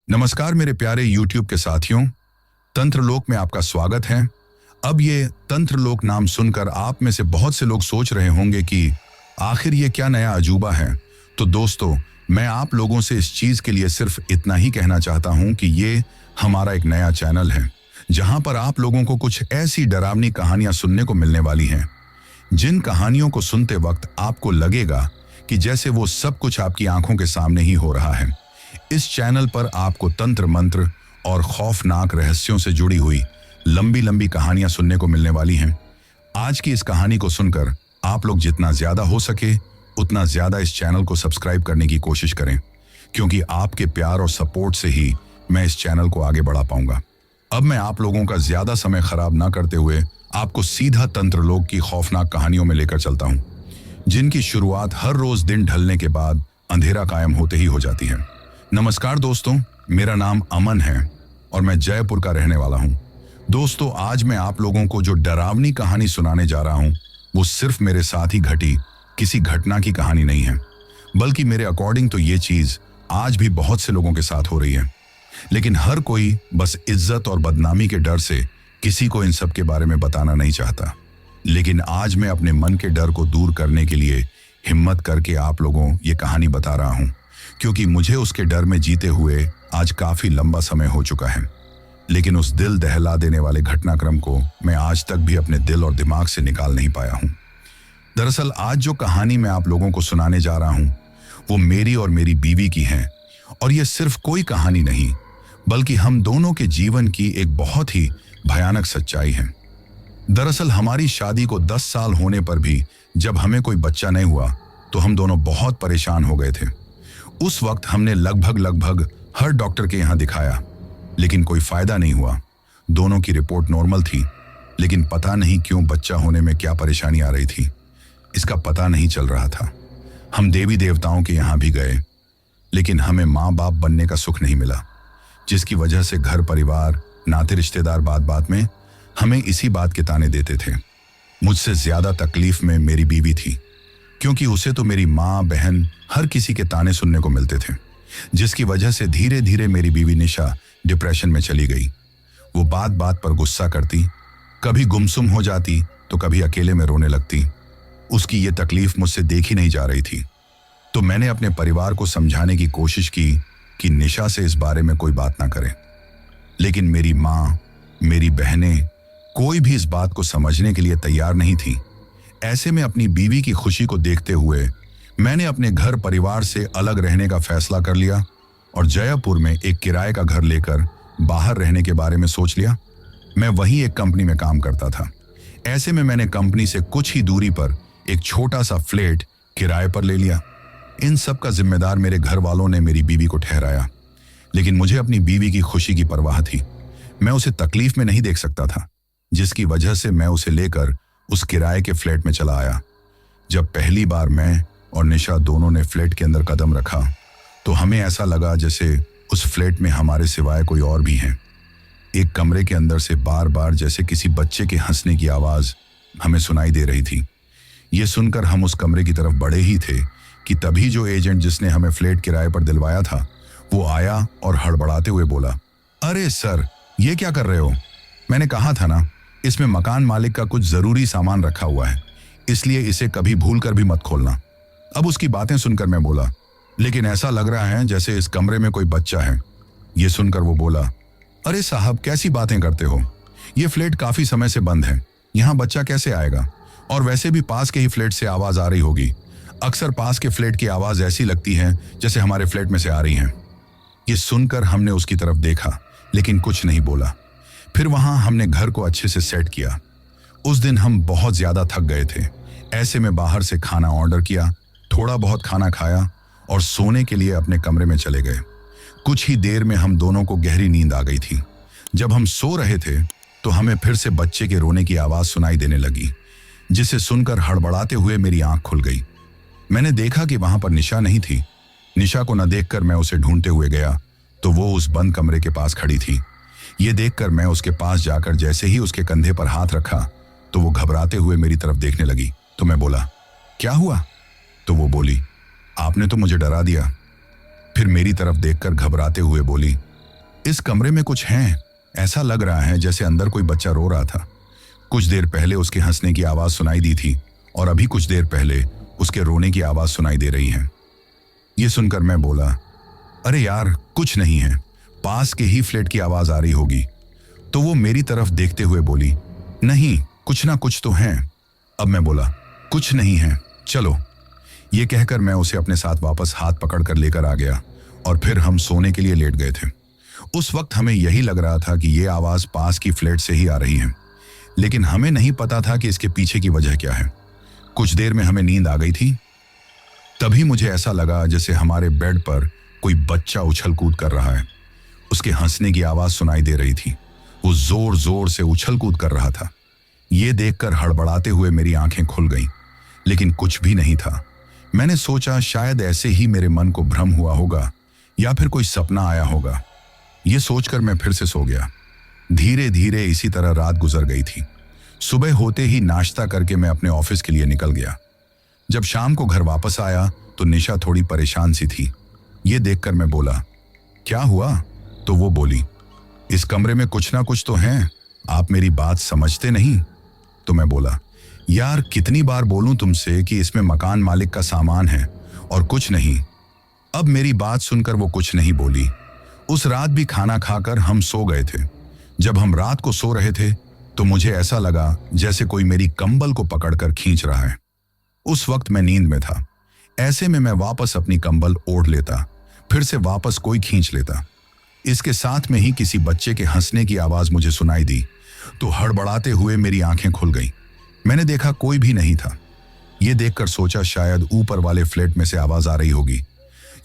नमस्कार मेरे प्यारे YouTube के साथियों, तंत्रलोक में आपका स्वागत है। अब ये तंत्रलोक नाम सुनकर आप में से बहुत से लोग सोच रहे होंगे कि आखिर ये क्या नया अजूबा है। तो दोस्तों, मैं आप लोगों से इस चीज के लिए सिर्फ इतना ही कहना चाहता हूं कि ये हमारा एक नया चैनल है, जहां पर आप लोगों को कुछ ऐसी डरावनी कहानियां सुनने को मिलने वाली हैं, जिन कहानियों को सुनते वक्त आपको लगेगा कि जैसे वो सब कुछ आपकी आंखों के सामने ही हो रहा है। इस चैनल पर आपको तंत्र मंत्र और खौफनाक रहस्यों से जुड़ी हुई लंबी लंबी कहानियां सुनने को मिलने वाली हैं। आज की इस कहानी को सुनकर आप लोग जितना ज्यादा हो सके उतना ज्यादा इस चैनल को सब्सक्राइब करने की कोशिश करें, क्योंकि आपके प्यार और सपोर्ट से ही मैं इस चैनल को आगे बढ़ा पाऊंगा। अब मैं आप लोगों का ज्यादा समय खराब ना करते हुए आपको सीधा तंत्रलोक की खौफनाक कहानियों में लेकर चलता हूं, जिनकी शुरुआत हर रोज दिन ढलने के बाद अंधेरा कायम होते ही हो जाती है। नमस्कार दोस्तों, मेरा नाम अमन है और मैं जयपुर का रहने वाला हूं। दोस्तों, आज मैं आप लोगों को जो डरावनी कहानी सुनाने जा रहा हूं, वो सिर्फ मेरे साथ ही घटी किसी घटना की कहानी नहीं है, बल्कि मेरे अकॉर्डिंग तो ये चीज आज भी बहुत से लोगों के साथ हो रही है। लेकिन हर कोई बस इज्जत और बदनामी के डर से किसी को इन सब के बारे में बताना नहीं चाहता। लेकिन आज मैं अपने मन के डर को दूर करने के लिए हिम्मत करके आप लोगों ये कहानी बता रहा हूं, क्योंकि मुझे उसके डर में जीते हुए आज काफी लंबा समय हो चुका है। लेकिन उस दिल दहला देने वाले घटनाक्रम को मैं आज तक भी अपने दिल और दिमाग से निकाल नहीं पाया हूं। दरअसल आज जो कहानी मैं आप लोगों को सुनाने जा रहा हूं, वो मेरी और मेरी बीवी की है। और ये सिर्फ कोई कहानी नहीं, बल्कि हम दोनों के जीवन की एक बहुत ही भयानक सच्चाई है। दरअसल हमारी शादी को 10 साल होने पर भी जब हमें कोई बच्चा नहीं हुआ, तो हम दोनों बहुत परेशान हो गए थे। उस वक्त हमने लगभग हर डॉक्टर के यहाँ दिखाया, लेकिन कोई फायदा नहीं हुआ। दोनों की रिपोर्ट नॉर्मल थी, लेकिन पता नहीं क्यों बच्चा होने में क्या परेशानी आ रही थी, इसका पता नहीं चल रहा था। हम देवी देवताओं के यहाँ भी गए, लेकिन हमें माँ बाप बनने का सुख नहीं मिला, जिसकी वजह से घर परिवार नाते रिश्तेदार बात बात में हमें इसी बात के ताने देते थे। मुझसे ज्यादा तकलीफ में मेरी बीवी थी, क्योंकि उसे तो मेरी माँ बहन हर किसी के ताने सुनने को मिलते थे, जिसकी वजह से धीरे धीरे मेरी बीवी निशा डिप्रेशन में चली गई। वो बात बात पर गुस्सा करती, कभी गुमसुम हो जाती तो कभी अकेले में रोने लगती। उसकी ये तकलीफ मुझसे देखी नहीं जा रही थी, तो मैंने अपने परिवार को समझाने की कोशिश की कि निशा से इस बारे में कोई बात ना करे। लेकिन मेरी माँ, मेरी बहनें कोई भी इस बात को समझने के लिए तैयार नहीं थी। ऐसे में अपनी बीवी की खुशी को देखते हुए मैंने अपने घर परिवार से अलग रहने का फैसला कर लिया और जयपुर में एक किराए का घर लेकर बाहर रहने के बारे में सोच लिया। मैं वहीं एक कंपनी में काम करता था। ऐसे में मैंने कंपनी से कुछ ही दूरी पर एक छोटा सा फ्लैट किराए पर ले लिया। इन सब का जिम्मेदार मेरे घर वालों ने मेरी बीवी को ठहराया, लेकिन मुझे अपनी बीवी की खुशी की परवाह थी। मैं उसे तकलीफ में नहीं देख सकता था, जिसकी वजह से मैं उसे लेकर उस किराए के फ्लैट में चला आया। जब पहली बार मैं और निशा दोनों ने फ्लैट के अंदर कदम रखा, तो हमें ऐसा लगा जैसे उस फ्लैट में हमारे सिवाय कोई और भी है। एक कमरे के अंदर से बार बार जैसे किसी बच्चे के हंसने की आवाज हमें सुनाई दे रही थी। ये सुनकर हम उस कमरे की तरफ बढ़े ही थे कि तभी जो एजेंट जिसने हमें फ्लैट किराए पर दिलवाया था, वो आया और हड़बड़ाते हुए बोला, अरे सर, ये क्या कर रहे हो? मैंने कहा था ना, इसमें मकान मालिक का कुछ जरूरी सामान रखा हुआ है, इसलिए इसे कभी भूल कर भी मत खोलना। अब उसकी बातें सुनकर मैं बोला, लेकिन ऐसा लग रहा है जैसे इस कमरे में कोई बच्चा है। ये सुनकर वो बोला, अरे साहब, कैसी बातें करते हो? ये फ्लैट काफी समय से बंद है, यहाँ बच्चा कैसे आएगा? और वैसे भी पास के ही फ्लैट से आवाज आ रही होगी। अक्सर पास के फ्लैट की आवाज ऐसी लगती है जैसे हमारे फ्लैट में से आ रही है। ये सुनकर हमने उसकी तरफ देखा, लेकिन कुछ नहीं बोला। फिर वहां हमने घर को अच्छे से सेट किया। उस दिन हम बहुत ज्यादा थक गए थे। ऐसे में बाहर से खाना ऑर्डर किया, थोड़ा बहुत खाना खाया और सोने के लिए अपने कमरे में चले गए। कुछ ही देर में हम दोनों को गहरी नींद आ गई थी। जब हम सो रहे थे तो हमें फिर से बच्चे के रोने की आवाज सुनाई देने लगी, जिसे सुनकर हड़बड़ाते हुए मेरी आंख खुल गई। मैंने देखा कि वहां पर निशा नहीं थी। निशा को न देखकर मैं उसे ढूंढते हुए गया, तो वो उस बंद कमरे के पास खड़ी थी। ये देखकर मैं उसके पास जाकर जैसे ही उसके कंधे पर हाथ रखा, तो वो घबराते हुए मेरी तरफ देखने लगी। तो मैं बोला, क्या हुआ? तो वो बोली, आपने तो मुझे डरा दिया। फिर मेरी तरफ देखकर घबराते हुए बोली, इस कमरे में कुछ है। ऐसा लग रहा है जैसे अंदर कोई बच्चा रो रहा था। कुछ देर पहले उसके हंसने की आवाज सुनाई दी थी और अभी कुछ देर पहले उसके रोने की आवाज सुनाई दे रही है। ये सुनकर मैं बोला, अरे यार कुछ नहीं है, पास के ही फ्लैट की आवाज आ रही होगी। तो वो मेरी तरफ देखते हुए बोली, नहीं कुछ ना कुछ तो है। अब मैं बोला, कुछ नहीं है, चलो। ये कहकर मैं उसे अपने साथ वापस हाथ पकड़कर लेकर आ गया और फिर हम सोने के लिए लेट गए थे। उस वक्त हमें यही लग रहा था कि ये आवाज पास की फ्लैट से ही आ रही है, लेकिन हमें नहीं पता था कि इसके पीछे की वजह क्या है। कुछ देर में हमें नींद आ गई थी। तभी मुझे ऐसा लगा जैसे हमारे बेड पर कोई बच्चा उछल कूद कर रहा है। उसके हंसने की आवाज सुनाई दे रही थी। वो जोर जोर से उछल कूद कर रहा था। ये देखकर हड़बड़ाते हुए मेरी आंखें खुल गईं, लेकिन कुछ भी नहीं था। मैंने सोचा शायद ऐसे ही मेरे मन को भ्रम हुआ होगा या फिर कोई सपना आया होगा। ये सोचकर मैं फिर से सो गया। धीरे धीरे इसी तरह रात गुजर गई थी। सुबह होते ही नाश्ता करके मैं अपने ऑफिस के लिए निकल गया। जब शाम को घर वापस आया तो निशा थोड़ी परेशान सी थी। ये देखकर मैं बोला, क्या हुआ? तो वो बोली, इस कमरे में कुछ ना कुछ तो है, आप मेरी बात समझते नहीं। तो मैं बोला, यार कितनी बार बोलूं तुमसे कि इसमें मकान मालिक का सामान है और कुछ नहीं। अब मेरी बात सुनकर वो कुछ नहीं बोली। उस रात भी खाना खाकर हम सो गए थे। जब हम रात को सो रहे थे तो मुझे ऐसा लगा जैसे कोई मेरी कंबल को पकड़कर खींच रहा है। उस वक्त मैं नींद में था। ऐसे में मैं वापस अपनी कंबल ओढ़ लेता, फिर से वापस कोई खींच लेता। इसके साथ में ही किसी बच्चे के हंसने की आवाज मुझे सुनाई दी तो हड़बड़ाते हुए मेरी आंखें खुल गईं। मैंने देखा कोई भी नहीं था। ये देखकर सोचा शायद ऊपर वाले फ्लैट में से आवाज आ रही होगी।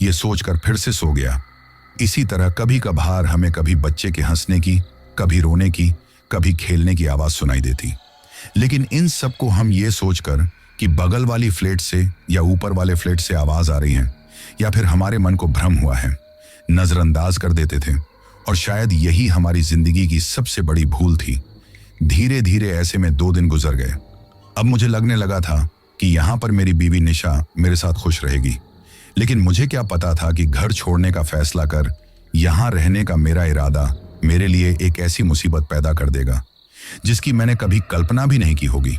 ये सोचकर फिर से सो गया। इसी तरह कभी कभार हमें कभी बच्चे के हंसने की, कभी रोने की, कभी खेलने की आवाज सुनाई देती। लेकिन इन सबको हम ये सोचकर कि बगल वाली फ्लैट से या ऊपर वाले फ्लैट से आवाज आ रही है या फिर हमारे मन को भ्रम हुआ है, नजरअंदाज कर देते थे। और शायद यही हमारी जिंदगी की सबसे बड़ी भूल थी। धीरे धीरे ऐसे में 2 दिन गुजर गए। अब मुझे लगने लगा था कि यहां पर मेरी बीवी निशा मेरे साथ खुश रहेगी, लेकिन मुझे क्या पता था कि घर छोड़ने का फैसला कर यहां रहने का मेरा इरादा मेरे लिए एक ऐसी मुसीबत पैदा कर देगा जिसकी मैंने कभी कल्पना भी नहीं की होगी।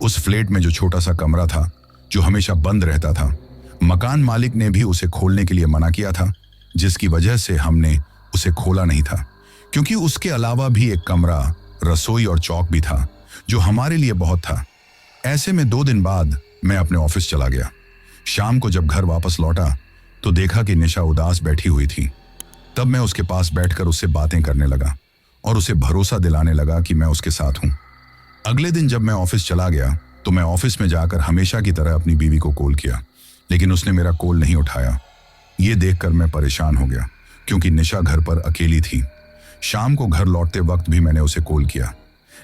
उस फ्लैट में जो छोटा सा कमरा था जो हमेशा बंद रहता था, मकान मालिक ने भी उसे खोलने के लिए मना किया था, जिसकी वजह से हमने उसे खोला नहीं था, क्योंकि उसके अलावा भी एक कमरा, रसोई और चौक भी था जो हमारे लिए बहुत था। ऐसे में 2 दिन बाद मैं अपने ऑफिस चला गया। शाम को जब घर वापस लौटा तो देखा कि निशा उदास बैठी हुई थी। तब मैं उसके पास बैठकर उससे बातें करने लगा और उसे भरोसा दिलाने लगा कि मैं उसके साथ हूं। अगले दिन जब मैं ऑफिस चला गया तो मैं ऑफिस में जाकर हमेशा की तरह अपनी बीवी को कॉल किया, लेकिन उसने मेरा कॉल नहीं उठाया। ये देखकर मैं परेशान हो गया क्योंकि निशा घर पर अकेली थी। शाम को घर लौटते वक्त भी मैंने उसे कॉल किया,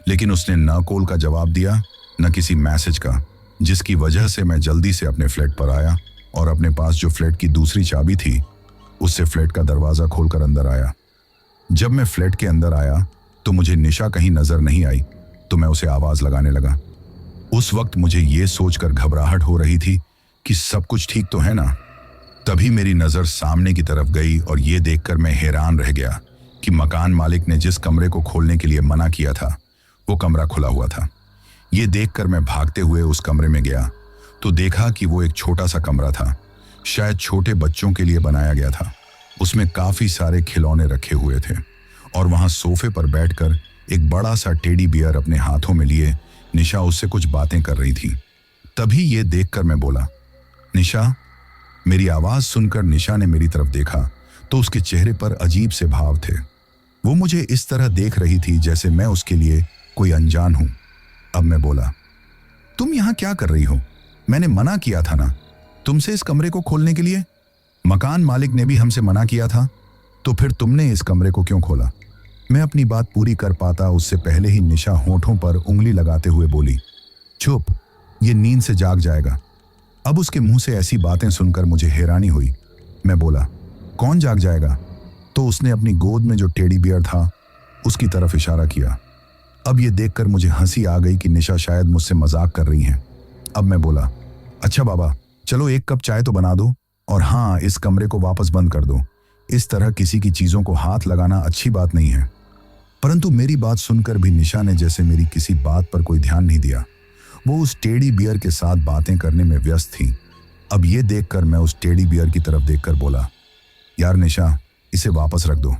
लेकिन उसने न कॉल का जवाब दिया न किसी मैसेज का, जिसकी वजह से मैं जल्दी से अपने फ्लैट पर आया और अपने पास जो फ्लैट की दूसरी चाबी थी उससे फ्लैट का दरवाजा खोलकर अंदर आया। जब मैं फ्लैट के अंदर आया तो मुझे निशा कहीं नजर नहीं आई, तो मैं उसे आवाज लगाने लगा। उस वक्त मुझे ये सोचकर घबराहट हो रही थी कि सब कुछ ठीक तो है ना। तभी मेरी नजर सामने की तरफ गई और ये देखकर मैं हैरान रह गया कि मकान मालिक ने जिस कमरे को खोलने के लिए मना किया था वो कमरा खुला हुआ था। ये देखकर मैं भागते हुए उस कमरे में गया तो देखा कि वो एक छोटा सा कमरा था, शायद छोटे बच्चों के लिए बनाया गया था। उसमें काफी सारे खिलौने रखे हुए थे और वहां सोफे पर बैठकर एक बड़ा सा टेडी बियर अपने हाथों में लिए निशा उससे कुछ बातें कर रही थी। तभी ये देखकर मैं बोला, निशा। मेरी आवाज सुनकर निशा ने मेरी तरफ देखा तो उसके चेहरे पर अजीब से भाव थे। वो मुझे इस तरह देख रही थी जैसे मैं उसके लिए कोई अनजान हूं। अब मैं बोला, तुम यहां क्या कर रही हो? मैंने मना किया था ना तुमसे इस कमरे को खोलने के लिए। मकान मालिक ने भी हमसे मना किया था, तो फिर तुमने इस कमरे को क्यों खोला? मैं अपनी बात पूरी कर पाता उससे पहले ही निशा होठों पर उंगली लगाते हुए बोली, चुप, ये नींद से जाग जाएगा। अब उसके मुंह से ऐसी बातें सुनकर मुझे हैरानी हुई। मैं बोला, कौन जाग जाएगा? तो उसने अपनी गोद में जो टेडी बियर था उसकी तरफ इशारा किया। अब ये देखकर मुझे हंसी आ गई कि निशा शायद मुझसे मजाक कर रही हैं। अब मैं बोला, अच्छा बाबा, चलो 1 कप चाय तो बना दो और हाँ, इस कमरे को वापस बंद कर दो। इस तरह किसी की चीजों को हाथ लगाना अच्छी बात नहीं है। परंतु मेरी बात सुनकर भी निशा ने जैसे मेरी किसी बात पर कोई ध्यान नहीं दिया। वो उस टेडी बियर के साथ बातें करने में व्यस्त थी। अब ये देखकर मैं उस टेडी बियर की तरफ देखकर बोला, यार निशा, इसे वापस रख दो।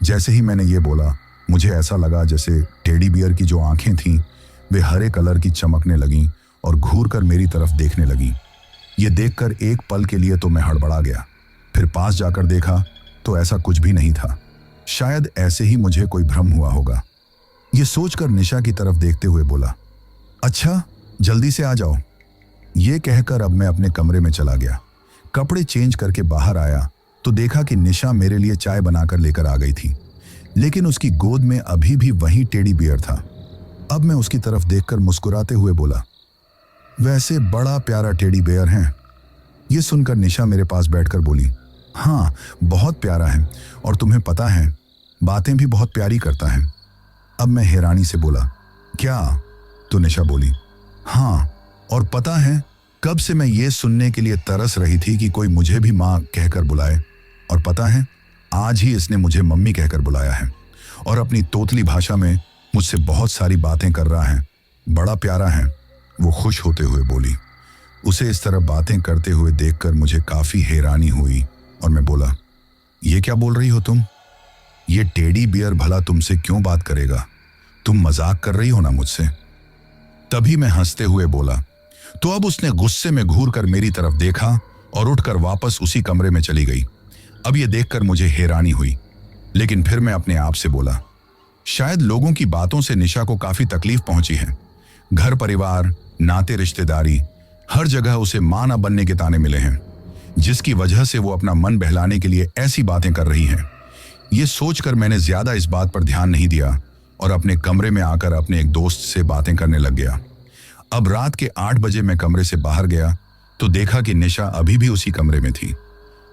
जैसे ही मैंने ये बोला, मुझे ऐसा लगा जैसे टेडी बियर की जो आंखें थीं वे हरे कलर की चमकने लगीं और घूरकर मेरी तरफ देखने लगीं। ये देखकर एक पल के लिए तो मैं हड़बड़ा गया। फिर पास जाकर देखा तो ऐसा कुछ भी नहीं था। शायद ऐसे ही मुझे कोई भ्रम हुआ होगा। ये सोचकर निशा की तरफ देखते हुए बोला, अच्छा जल्दी से आ जाओ। ये कहकर अब मैं अपने कमरे में चला गया। कपड़े चेंज करके बाहर आया तो देखा कि निशा मेरे लिए चाय बनाकर लेकर आ गई थी, लेकिन उसकी गोद में अभी भी वही टेडी बियर था। अब मैं उसकी तरफ देखकर मुस्कुराते हुए बोला, वैसे बड़ा प्यारा टेडी बियर है। ये सुनकर निशा मेरे पास बैठकर बोली, हाँ बहुत प्यारा है, और तुम्हें पता है बातें भी बहुत प्यारी करता है। अब मैं हैरानी से बोला, क्या? तो निशा बोली, हाँ, और पता है कब से मैं ये सुनने के लिए तरस रही थी कि कोई मुझे भी माँ कहकर बुलाए, और पता है आज ही इसने मुझे मम्मी कहकर बुलाया है और अपनी तोतली भाषा में मुझसे बहुत सारी बातें कर रहा है। बड़ा प्यारा है। वो खुश होते हुए बोली। उसे इस तरह बातें करते हुए देखकर मुझे काफी हैरानी हुई और मैं बोला, ये क्या बोल रही हो तुम? ये टेडी बियर भला तुमसे क्यों बात करेगा? तुम मजाक कर रही हो ना मुझसे? तभी मैं हंसते हुए बोला। तो अब उसने गुस्से में घूरकर मेरी तरफ देखा और उठकर वापस उसी कमरे में चली गई। अब ये देखकर मुझे हैरानी हुई, लेकिन फिर मैं अपने आप से बोला, शायद लोगों की बातों से निशा को काफी तकलीफ पहुंची है। घर परिवार, नाते रिश्तेदारी, हर जगह उसे मां न बनने के ताने मिले हैं, जिसकी वजह से वो अपना मन बहलाने के लिए ऐसी बातें कर रही हैं। ये सोचकर मैंने ज्यादा इस बात पर ध्यान नहीं दिया और अपने कमरे में आकर अपने एक दोस्त से बातें करने लग गया। अब रात के 8 बजे मैं कमरे से बाहर गया तो देखा कि निशा अभी भी उसी कमरे में थी।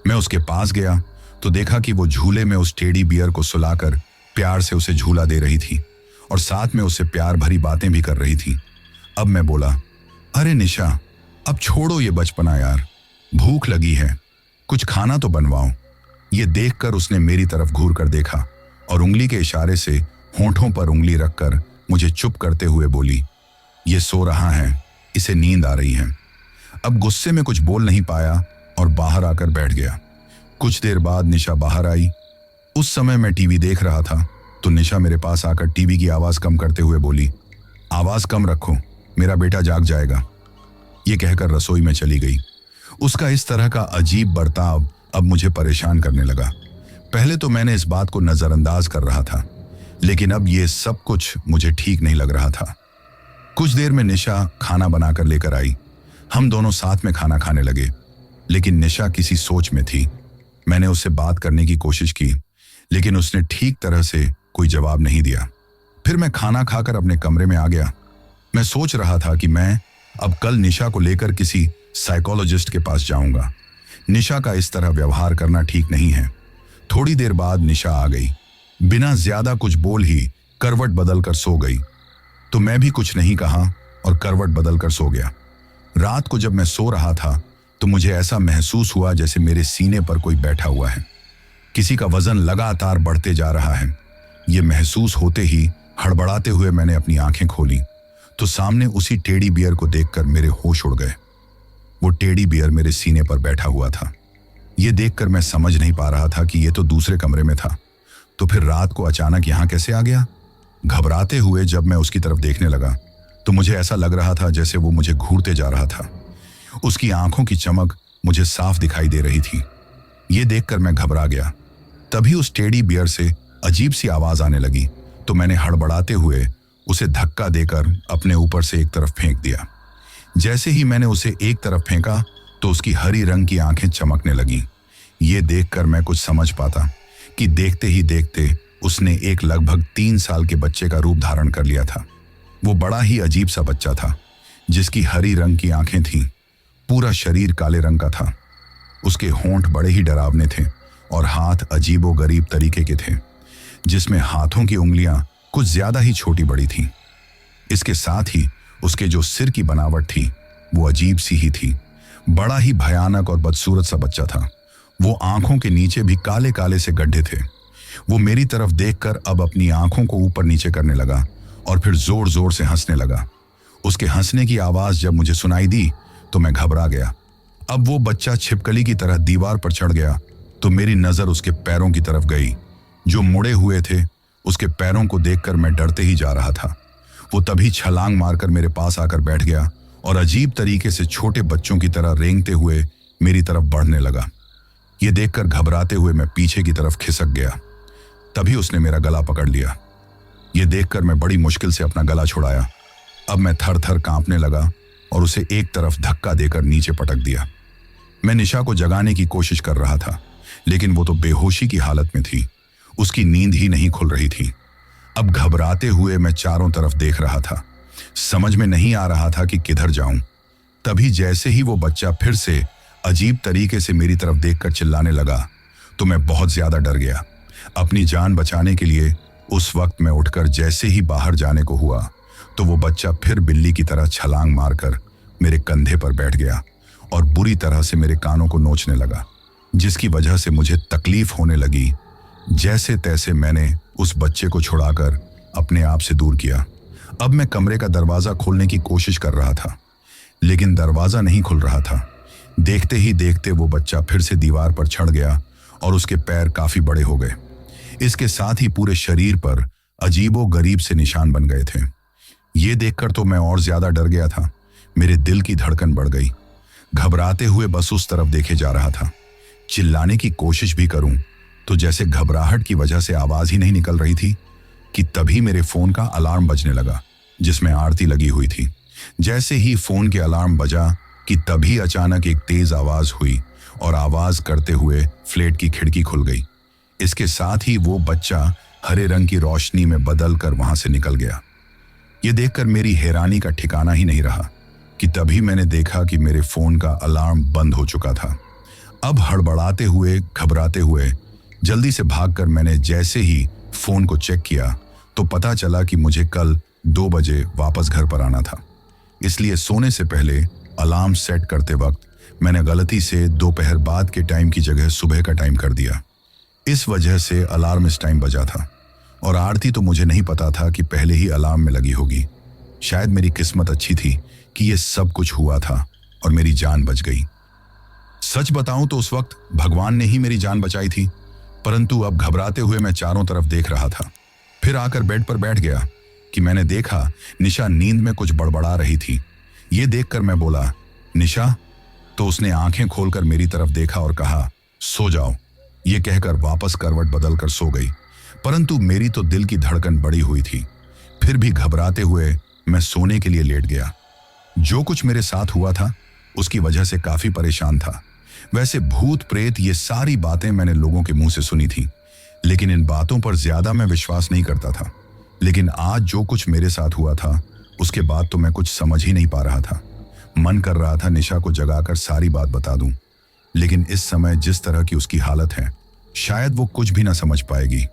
मैं उसके पास गया तो देखा कि वो झूले में उस टेडी बियर को सुलाकर प्यार से उसे झूला दे रही थी और साथ में उससे प्यार भरी बातें भी कर रही थी। अब मैं बोला, अरे निशा, अब छोड़ो ये बचपना यार, भूख लगी है, कुछ खाना तो बनवाओ। ये देखकर उसने मेरी तरफ घूर कर देखा और उंगली के इशारे से होंठों पर उंगली रखकर मुझे चुप करते हुए बोली, ये सो रहा है, इसे नींद आ रही है। अब गुस्से में कुछ बोल नहीं पाया और बाहर आकर बैठ गया। कुछ देर बाद निशा बाहर आई। उस समय मैं टीवी देख रहा था तो निशा मेरे पास आकर टीवी की आवाज कम करते हुए बोली, आवाज कम रखो, मेरा बेटा जाग जाएगा। ये कहकर रसोई में चली गई। उसका इस तरह का अजीब बर्ताव अब मुझे परेशान करने लगा। पहले तो मैंने इस बात को नजरअंदाज कर रहा था, लेकिन अब ये सब कुछ मुझे ठीक नहीं लग रहा था। कुछ देर में निशा खाना बनाकर लेकर आई। हम दोनों साथ में खाना खाने लगे, लेकिन निशा किसी सोच में थी। मैंने उससे बात करने की कोशिश की, लेकिन उसने ठीक तरह से कोई जवाब नहीं दिया। फिर मैं खाना खाकर अपने कमरे में आ गया। मैं सोच रहा था कि मैं अब कल निशा को लेकर किसी साइकोलॉजिस्ट के पास जाऊंगा। निशा का इस तरह व्यवहार करना ठीक नहीं है। थोड़ी देर बाद निशा आ गई। बिना ज्यादा कुछ बोल ही करवट बदलकर सो गई, तो मैं भी कुछ नहीं कहा और करवट बदलकर सो गया। रात को जब मैं सो रहा था तो मुझे ऐसा महसूस हुआ जैसे मेरे सीने पर कोई बैठा हुआ है। किसी का वजन लगातार बढ़ते जा रहा है। यह महसूस होते ही हड़बड़ाते हुए मैंने अपनी आंखें खोली तो सामने उसी टेडी बियर को देखकर मेरे होश उड़ गए। वो टेडी बियर मेरे सीने पर बैठा हुआ था। यह देखकर मैं समझ नहीं पा रहा था कि यह तो दूसरे कमरे में था, तो फिर रात को अचानक यहां कैसे आ गया। घबराते हुए जब मैं उसकी तरफ देखने लगा तो मुझे ऐसा लग रहा था जैसे वो मुझे घूरते जा रहा था। उसकी आंखों की चमक मुझे साफ दिखाई दे रही थी। ये देखकर मैं घबरा गया। तभी उस टेडी बियर से अजीब सी आवाज आने लगी तो मैंने हड़बड़ाते हुए उसे धक्का देकर अपने ऊपर से एक तरफ फेंक दिया। जैसे ही मैंने उसे एक तरफ फेंका तो उसकी हरी रंग की आंखें चमकने लगीं। ये देखकर मैं कुछ समझ पाता कि देखते ही देखते उसने एक लगभग 3 साल के बच्चे का रूप धारण कर लिया था। वो बड़ा ही अजीब सा बच्चा था, जिसकी हरी रंग की आंखें थीं। पूरा शरीर काले रंग का था। उसके होंठ बड़े ही डरावने थे और हाथ अजीबोगरीब तरीके के थे, जिसमें हाथों की उंगलियां कुछ ज्यादा ही छोटी बड़ी थीं। इसके साथ ही उसके जो सिर की बनावट थी वो अजीब सी ही थी। बड़ा ही भयानक और बदसूरत सा बच्चा था। वो आंखों के नीचे भी काले काले से गड्ढे थे। वो मेरी तरफ देखकर अब अपनी आंखों को ऊपर नीचे करने लगा और फिर जोर जोर से हंसने लगा। उसके हंसने की आवाज जब मुझे सुनाई दी तो मैं घबरा गया। अब वो बच्चा छिपकली की तरह दीवार पर चढ़ गया तो मेरी नजर उसके पैरों की तरफ गई जो मुड़े हुए थे। उसके पैरों को देखकर मैं डरते ही जा रहा था। वो तभी छलांग मारकर मेरे पास आकर बैठ गया और अजीब तरीके से छोटे बच्चों की तरह रेंगते हुए मेरी तरफ बढ़ने लगा। ये देखकर घबराते हुए मैं पीछे की तरफ खिसक गया। तभी उसने मेरा गला पकड़ लिया। ये देखकर मैं बड़ी मुश्किल से अपना गला छुड़ाया। अब मैं थर थर कांपने लगा और उसे एक तरफ धक्का देकर नीचे पटक दिया। मैं निशा को जगाने की कोशिश कर रहा था लेकिन वो तो बेहोशी की हालत में थी। उसकी नींद ही नहीं खुल रही थी। अब घबराते हुए मैं चारों तरफ देख रहा था। समझ में नहीं आ रहा था कि किधर जाऊं। तभी जैसे ही वो बच्चा फिर से अजीब तरीके से मेरी तरफ देखकर चिल्लाने लगा तो मैं बहुत ज्यादा डर गया। अपनी जान बचाने के लिए उस वक्त मैं उठकर जैसे ही बाहर जाने को हुआ तो वो बच्चा फिर बिल्ली की तरह छलांग मारकर मेरे कंधे पर बैठ गया और बुरी तरह से मेरे कानों को नोचने लगा, जिसकी वजह से मुझे तकलीफ होने लगी। जैसे तैसे मैंने उस बच्चे को छुड़ाकर अपने आप से दूर किया। अब मैं कमरे का दरवाजा खोलने की कोशिश कर रहा था लेकिन दरवाजा नहीं खुल रहा था। देखते ही देखते वो बच्चा फिर से दीवार पर चढ़ गया और उसके पैर काफी बड़े हो गए। इसके साथ ही पूरे शरीर पर अजीबो गरीब से निशान बन गए थे। ये देखकर तो मैं और ज्यादा डर गया था। मेरे दिल की धड़कन बढ़ गई। घबराते हुए बस उस तरफ देखे जा रहा था। चिल्लाने की कोशिश भी करूं तो जैसे घबराहट की वजह से आवाज ही नहीं निकल रही थी कि तभी मेरे फोन का अलार्म बजने लगा जिसमें आरती लगी हुई थी। जैसे ही फोन के अलार्म बजा कि तभी अचानक एक तेज आवाज हुई और आवाज करते हुए फ्लैट की खिड़की खुल गई। इसके साथ ही वो बच्चा हरे रंग की रोशनी में बदल कर वहां से निकल गया। ये देखकर मेरी हैरानी का ठिकाना ही नहीं रहा कि तभी मैंने देखा कि मेरे फोन का अलार्म बंद हो चुका था। अब हड़बड़ाते हुए घबराते हुए जल्दी से भागकर मैंने जैसे ही फोन को चेक किया तो पता चला कि मुझे कल 2 बजे वापस घर पर आना था। इसलिए सोने से पहले अलार्म सेट करते वक्त मैंने गलती से दोपहर बाद के टाइम की जगह सुबह का टाइम कर दिया। इस वजह से अलार्म इस टाइम बजा था और आरती तो मुझे नहीं पता था कि पहले ही अलार्म में लगी होगी। शायद मेरी किस्मत अच्छी थी कि ये सब कुछ हुआ था और मेरी जान बच गई। सच बताऊं तो उस वक्त भगवान ने ही मेरी जान बचाई थी, परंतु अब घबराते हुए मैं चारों तरफ देख रहा था। फिर आकर बेड पर बैठ गया कि मैंने देखा निशा नींद में कुछ बड़बड़ा रही थी। ये देखकर मैं बोला, निशा? तो उसने आंखें खोलकर मेरी तरफ देखा और कहा, सो जाओ। ये कहकर वापस करवट बदलकर सो गई, परंतु मेरी तो दिल की धड़कन बढ़ी हुई थी। फिर भी घबराते हुए मैं सोने के लिए लेट गया। जो कुछ मेरे साथ हुआ था उसकी वजह से काफी परेशान था। वैसे भूत प्रेत ये सारी बातें मैंने लोगों के मुंह से सुनी थी, लेकिन इन बातों पर ज्यादा मैं विश्वास नहीं करता था। लेकिन आज जो कुछ मेरे साथ हुआ था उसके बाद तो मैं कुछ समझ ही नहीं पा रहा था। मन कर रहा था निशा को जगाकर सारी बात बता दूं, लेकिन इस समय जिस तरह की उसकी हालत है शायद वो कुछ भी ना समझ पाएगी।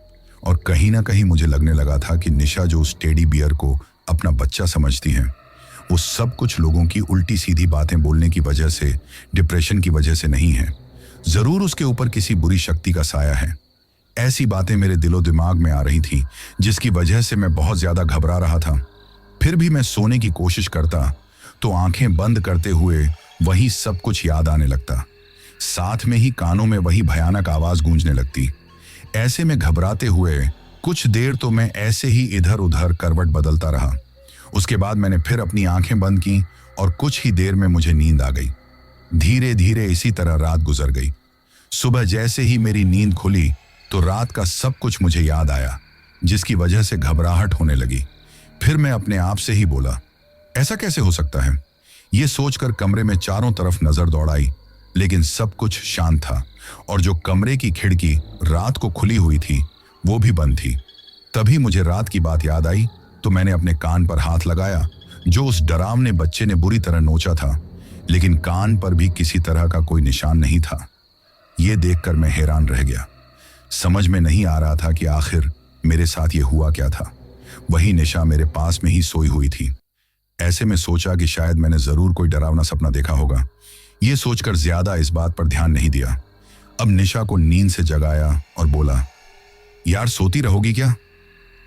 और कहीं ना कहीं मुझे लगने लगा था कि निशा जो उस टेडी बियर को अपना बच्चा समझती है वो सब कुछ लोगों की उल्टी सीधी बातें बोलने की वजह से, डिप्रेशन की वजह से नहीं है। जरूर उसके ऊपर किसी बुरी शक्ति का साया है। ऐसी बातें मेरे दिलो दिमाग में आ रही थी जिसकी वजह से मैं बहुत ज्यादा घबरा रहा था। फिर भी मैं सोने की कोशिश करता तो आंखें बंद करते हुए वही सब कुछ याद आने लगता। साथ में ही कानों में वही भयानक आवाज गूंजने लगती। ऐसे में घबराते हुए कुछ देर तो मैं ऐसे ही इधर उधर करवट बदलता रहा। उसके बाद मैंने फिर अपनी आंखें बंद की और कुछ ही देर में मुझे नींद आ गई। धीरे धीरे इसी तरह रात गुजर गई। सुबह जैसे ही मेरी नींद खुली तो रात का सब कुछ मुझे याद आया, जिसकी वजह से घबराहट होने लगी। फिर मैं अपने आप से ही बोला, ऐसा कैसे हो सकता है? ये सोचकर कमरे में चारों तरफ नजर दौड़ाई, लेकिन सब कुछ शांत था और जो कमरे की खिड़की रात को खुली हुई थी वो भी बंद थी। तभी मुझे रात की बात याद आई तो मैंने अपने कान पर हाथ लगाया जो उस डरावने बच्चे ने बुरी तरह नोचा था, लेकिन कान पर भी किसी तरह का कोई निशान नहीं था। ये देखकर मैं हैरान रह गया। समझ में नहीं आ रहा था कि आखिर मेरे साथ ये हुआ क्या था। वही निशा मेरे पास में ही सोई हुई थी। ऐसे में सोचा कि शायद मैंने जरूर कोई डरावना सपना देखा होगा। ये सोचकर ज्यादा इस बात पर ध्यान नहीं दिया। अब निशा को नींद से जगाया और बोला, यार सोती रहोगी क्या?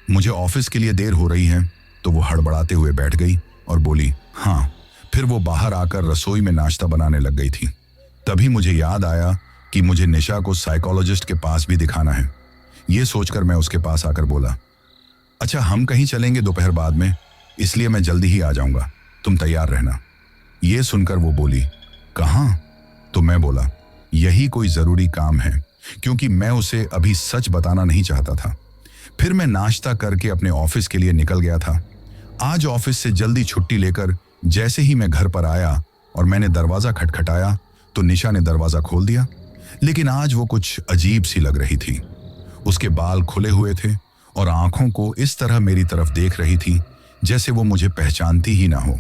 मुझे ऑफिस के लिए देर हो रही है। तो वो हड़बड़ाते हुए बैठ गई और बोली, हाँ। फिर वो बाहर आकर रसोई में नाश्ता बनाने लग गई थी। तभी मुझे याद आया कि मुझे निशा को साइकोलॉजिस्ट के पास भी दिखाना है। ये सोचकर मैं उसके पास आकर बोला, अच्छा हम कहीं चलेंगे दोपहर बाद में, इसलिए मैं जल्दी ही आ जाऊंगा, तुम तैयार रहना। ये सुनकर वो बोली, कहाँ? तो मैं बोला, यही कोई जरूरी काम है, क्योंकि मैं उसे अभी सच बताना नहीं चाहता था। फिर मैं नाश्ता करके अपने ऑफिस के लिए निकल गया था। आज ऑफिस से जल्दी छुट्टी लेकर जैसे ही मैं घर पर आया और मैंने दरवाजा खटखटाया तो निशा ने दरवाजा खोल दिया। लेकिन आज वो कुछ अजीब सी लग रही थी। उसके बाल खुले हुए थे और आंखों को इस तरह मेरी तरफ देख रही थी जैसे वो मुझे पहचानती ही ना हो।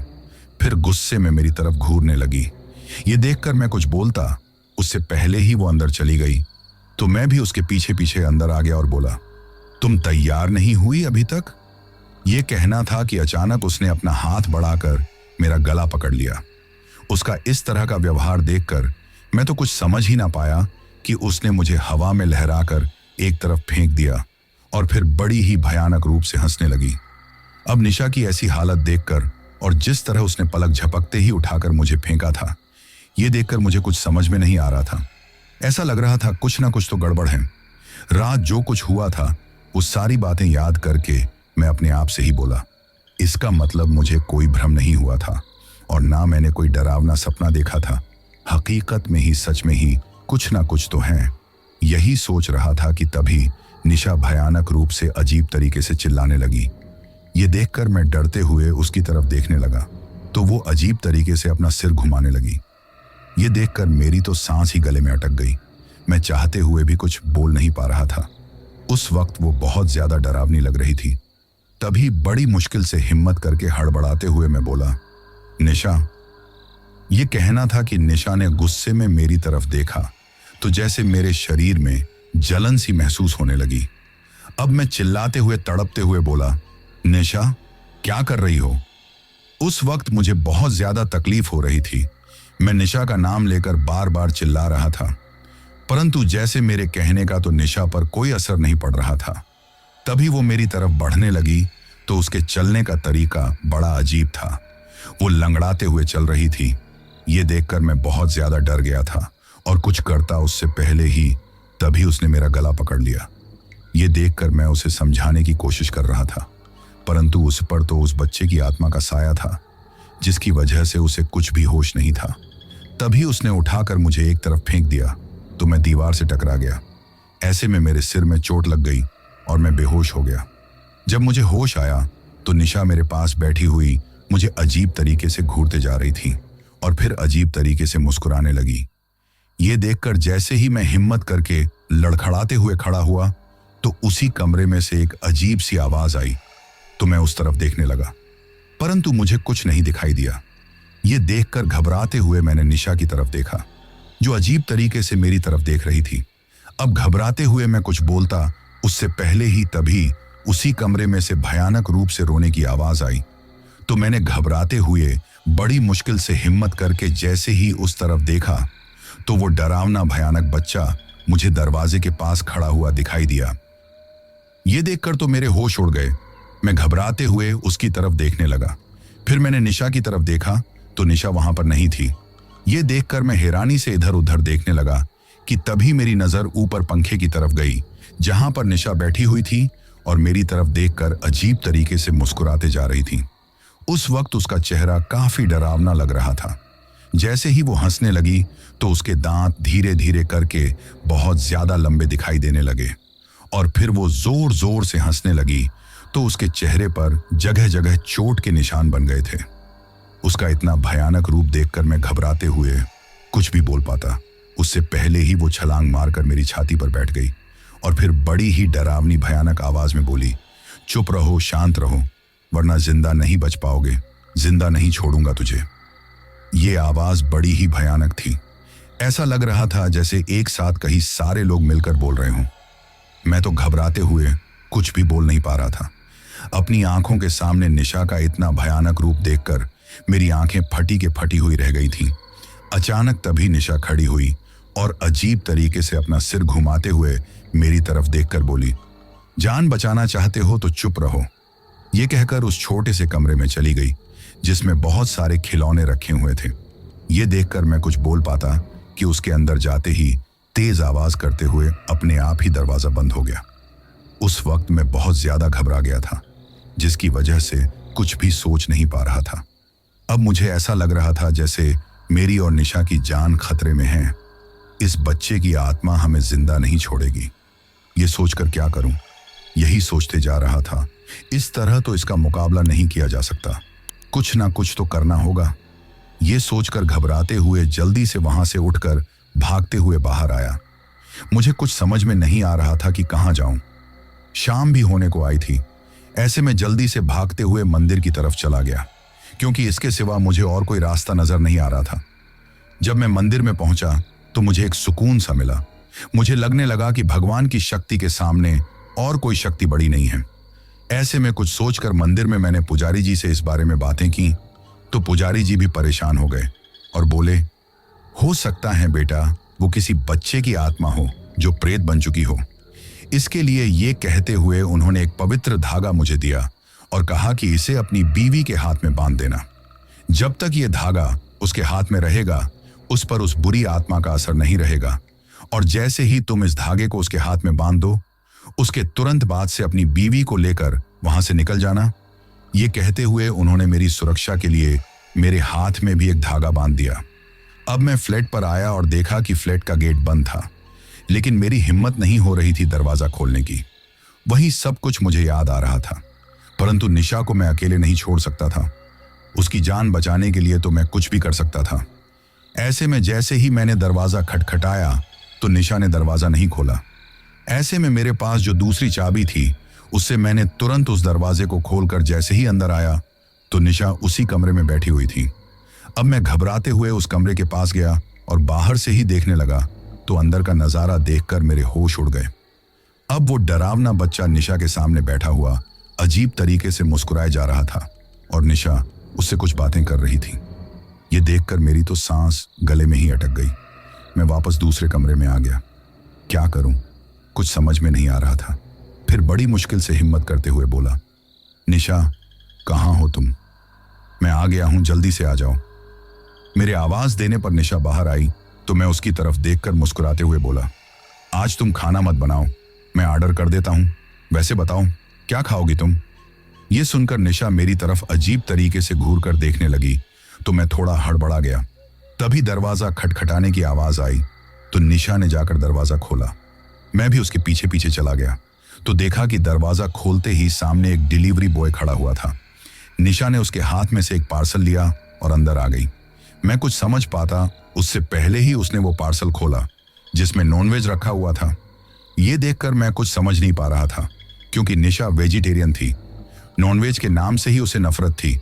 फिर गुस्से में मेरी तरफ घूरने लगी। ये देखकर मैं कुछ बोलता उससे पहले ही वो अंदर चली गई। तो मैं भी उसके पीछे पीछे अंदर आ गया और बोला, तुम तैयार नहीं हुई अभी तक? ये कहना था कि अचानक उसने अपना हाथ बढ़ाकर मेरा गला पकड़ लिया। उसका इस तरह का व्यवहार देखकर मैं तो कुछ समझ ही ना पाया कि उसने मुझे हवा में लहराकर एक तरफ फेंक दिया और फिर बड़ी ही भयानक रूप से हंसने लगी। अब निशा की ऐसी हालत देखकर और जिस तरह उसने पलक झपकते ही उठाकर मुझे फेंका था, ये देखकर मुझे कुछ समझ में नहीं आ रहा था। ऐसा लग रहा था कुछ ना कुछ तो गड़बड़ है। रात जो कुछ हुआ था वो सारी बातें याद करके मैं अपने आप से ही बोला, इसका मतलब मुझे कोई भ्रम नहीं हुआ था और ना मैंने कोई डरावना सपना देखा था। हकीकत में ही सच में ही कुछ ना कुछ तो है। यही सोच रहा था कि तभी निशा भयानक रूप से अजीब तरीके से चिल्लाने लगी। ये देखकर मैं डरते हुए उसकी तरफ देखने लगा तो वो अजीब तरीके से अपना सिर घुमाने लगी। ये देखकर मेरी तो सांस ही गले में अटक गई। मैं चाहते हुए भी कुछ बोल नहीं पा रहा था। उस वक्त वो बहुत ज्यादा डरावनी लग रही थी। तभी बड़ी मुश्किल से हिम्मत करके हड़बड़ाते हुए मैं बोला, निशा। ये कहना था कि निशा ने गुस्से में मेरी तरफ देखा तो जैसे मेरे शरीर में जलन सी महसूस होने लगी। अब मैं चिल्लाते हुए तड़पते हुए बोला, निशा क्या कर रही हो? उस वक्त मुझे बहुत ज्यादा तकलीफ हो रही थी। मैं निशा का नाम लेकर बार बार चिल्ला रहा था, परंतु जैसे मेरे कहने का तो निशा पर कोई असर नहीं पड़ रहा था। तभी वो मेरी तरफ बढ़ने लगी तो उसके चलने का तरीका बड़ा अजीब था। वो लंगड़ाते हुए चल रही थी। ये देखकर मैं बहुत ज्यादा डर गया था और कुछ करता उससे पहले ही तभी उसने मेरा गला पकड़ लिया। ये देखकर मैं उसे समझाने की कोशिश कर रहा था, परंतु उस पर तो उस बच्चे की आत्मा का साया था जिसकी वजह से उसे कुछ भी होश नहीं था। तभी उसने उठाकर मुझे एक तरफ फेंक दिया तो मैं दीवार से टकरा गया। ऐसे में मेरे सिर में चोट लग गई और मैं बेहोश हो गया। जब मुझे होश आया तो निशा मेरे पास बैठी हुई मुझे अजीब तरीके से घूरते जा रही थी और फिर अजीब तरीके से मुस्कुराने लगी। ये देखकर जैसे ही मैं हिम्मत करके लड़खड़ाते हुए खड़ा हुआ तो उसी कमरे में से एक अजीब सी आवाज आई तो मैं उस तरफ देखने लगा, परंतु मुझे कुछ नहीं दिखाई दिया। ये देखकर घबराते हुए मैंने निशा की तरफ देखा जो अजीब तरीके से मेरी तरफ देख रही थी। अब घबराते हुए मैं कुछ बोलता उससे पहले ही तभी उसी कमरे में से भयानक रूप से रोने की आवाज आई। तो मैंने घबराते हुए बड़ी मुश्किल से हिम्मत करके जैसे ही उस तरफ देखा तो वो डरावना भयानक बच्चा मुझे दरवाजे के पास खड़ा हुआ दिखाई दिया। ये देखकर तो मेरे होश उड़ गए। मैं घबराते हुए उसकी तरफ देखने लगा। फिर मैंने निशा की तरफ देखा तो निशा वहां पर नहीं थी। ये देखकर मैं हैरानी से इधर उधर देखने लगा कि तभी मेरी नजर ऊपर पंखे की तरफ गई जहां पर निशा बैठी हुई थी और मेरी तरफ देखकर अजीब तरीके से मुस्कुराते जा रही थी। उस वक्त उसका चेहरा काफी डरावना लग रहा था। जैसे ही वो हंसने लगी तो उसके दांत धीरे धीरे करके बहुत ज्यादा लंबे दिखाई देने लगे और फिर वो जोर जोर से हंसने लगी तो उसके चेहरे पर जगह जगह चोट के निशान बन गए थे। उसका इतना भयानक रूप देखकर मैं घबराते हुए कुछ भी बोल पाता उससे पहले ही वो छलांग मारकर मेरी छाती पर बैठ गई और फिर बड़ी ही डरावनी भयानक आवाज में बोली, चुप रहो, शांत रहो, वरना जिंदा नहीं बच पाओगे, जिंदा नहीं छोड़ूंगा तुझे। ये आवाज बड़ी ही भयानक थी। ऐसा लग रहा था जैसे एक साथ कहीं सारे लोग मिलकर बोल रहे हों। मैं तो घबराते हुए कुछ भी बोल नहीं पा रहा था। अपनी आंखों के सामने निशा का इतना भयानक रूप देखकर मेरी आंखें फटी के फटी हुई रह गई थीं। अचानक तभी निशा खड़ी हुई और अजीब तरीके से अपना सिर घुमाते हुए मेरी तरफ देखकर बोली, जान बचाना चाहते हो तो चुप रहो। ये कहकर उस छोटे से कमरे में चली गई जिसमें बहुत सारे खिलौने रखे हुए थे। ये देखकर मैं कुछ बोल पाता कि उसके अंदर जाते ही तेज आवाज करते हुए अपने आप ही दरवाजा बंद हो गया। उस वक्त मैं बहुत ज्यादा घबरा गया था, जिसकी वजह से कुछ भी सोच नहीं पा रहा था। अब मुझे ऐसा लग रहा था जैसे मेरी और निशा की जान खतरे में है। इस बच्चे की आत्मा हमें जिंदा नहीं छोड़ेगी। ये सोचकर क्या करूं, यही सोचते जा रहा था। इस तरह तो इसका मुकाबला नहीं किया जा सकता, कुछ ना कुछ तो करना होगा। ये सोचकर घबराते हुए जल्दी से वहां से उठकर भागते हुए बाहर आया। मुझे कुछ समझ में नहीं आ रहा था कि कहां जाऊं। शाम भी होने को आई थी। ऐसे में जल्दी से भागते हुए मंदिर की तरफ चला गया, क्योंकि इसके सिवा मुझे और कोई रास्ता नजर नहीं आ रहा था। जब मैं मंदिर में पहुंचा तो मुझे एक सुकून सा मिला। मुझे लगने लगा कि भगवान की शक्ति के सामने और कोई शक्ति बड़ी नहीं है। ऐसे में कुछ सोचकर मंदिर में मैंने पुजारी जी से इस बारे में बातें की तो पुजारी जी भी परेशान हो गए और बोले, हो सकता है बेटा वो किसी बच्चे की आत्मा हो जो प्रेत बन चुकी हो। इसके लिए ये कहते हुए उन्होंने एक पवित्र धागा मुझे दिया और कहा कि इसे अपनी बीवी के हाथ में बांध देना। जब तक ये धागा उसके हाथ में रहेगा उस पर उस बुरी आत्मा का असर नहीं रहेगा, और जैसे ही तुम इस धागे को उसके हाथ में बांध दो उसके तुरंत बाद से अपनी बीवी को लेकर वहां से निकल जाना। ये कहते हुए उन्होंने मेरी सुरक्षा के लिए मेरे हाथ में भी एक धागा बांध दिया। अब मैं फ्लैट पर आया और देखा कि फ्लैट का गेट बंद था, लेकिन मेरी हिम्मत नहीं हो रही थी दरवाजा खोलने की। वही सब कुछ मुझे याद आ रहा था, परंतु निशा को मैं अकेले नहीं छोड़ सकता था। उसकी जान बचाने के लिए तो मैं कुछ भी कर सकता था। ऐसे में जैसे ही मैंने दरवाजा खटखटाया तो निशा ने दरवाजा नहीं खोला। ऐसे में मेरे पास जो दूसरी चाबी थी उससे मैंने तुरंत उस दरवाजे को खोलकर जैसे ही अंदर आया तो निशा उसी कमरे में बैठी हुई थी। अब मैं घबराते हुए उस कमरे के पास गया और बाहर से ही देखने लगा तो अंदर का नजारा देखकर मेरे होश उड़ गए। अब वो डरावना बच्चा निशा के सामने बैठा हुआ अजीब तरीके से मुस्कुराए जा रहा था और निशा उससे कुछ बातें कर रही थी। ये देखकर मेरी तो सांस गले में ही अटक गई। मैं वापस दूसरे कमरे में आ गया। क्या करूं, कुछ समझ में नहीं आ रहा था। फिर बड़ी मुश्किल से हिम्मत करते हुए बोला, निशा कहाँ हो तुम? मैं आ गया हूं, जल्दी से आ जाओ। मेरे आवाज देने पर निशा बाहर आई तो मैं उसकी तरफ देखकर मुस्कुराते हुए बोला, आज तुम खाना मत बनाओ, मैं ऑर्डर कर देता हूं। वैसे बताओ क्या खाओगी तुम? ये सुनकर निशा मेरी तरफ अजीब तरीके से घूर कर देखने लगी तो मैं थोड़ा हड़बड़ा गया। तभी दरवाजा खटखटाने की आवाज आई तो निशा ने जाकर दरवाजा खोला। मैं भी उसके पीछे पीछे चला गया तो देखा कि दरवाजा खोलते ही सामने एक डिलीवरी बॉय खड़ा हुआ था। निशा ने उसके हाथ में से एक पार्सल लिया और अंदर आ गई। मैं कुछ समझ पाता उससे पहले ही उसने वो पार्सल खोला जिसमें नॉनवेज रखा हुआ था। ये देखकर मैं कुछ समझ नहीं पा रहा था, क्योंकि निशा वेजिटेरियन थी। नॉनवेज के नाम से ही उसे नफरत थी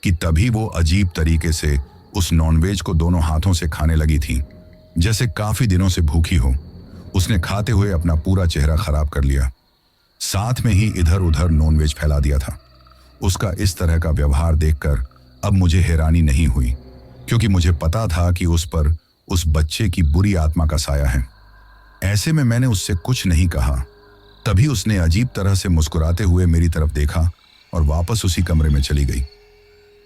कि तभी वो अजीब तरीके से उस नॉनवेज को दोनों हाथों से खाने लगी थी, जैसे काफी दिनों से भूखी हो। उसने खाते हुए अपना पूरा चेहरा खराब कर लिया, साथ में ही इधर उधर नॉनवेज फैला दिया था। उसका इस तरह का व्यवहार देखकर अब मुझे हैरानी नहीं हुई, क्योंकि मुझे पता था कि उस पर उस बच्चे की बुरी आत्मा का साया है। ऐसे में मैंने उससे कुछ नहीं कहा। तभी उसने अजीब तरह से मुस्कुराते हुए मेरी तरफ देखा और वापस उसी कमरे में चली गई।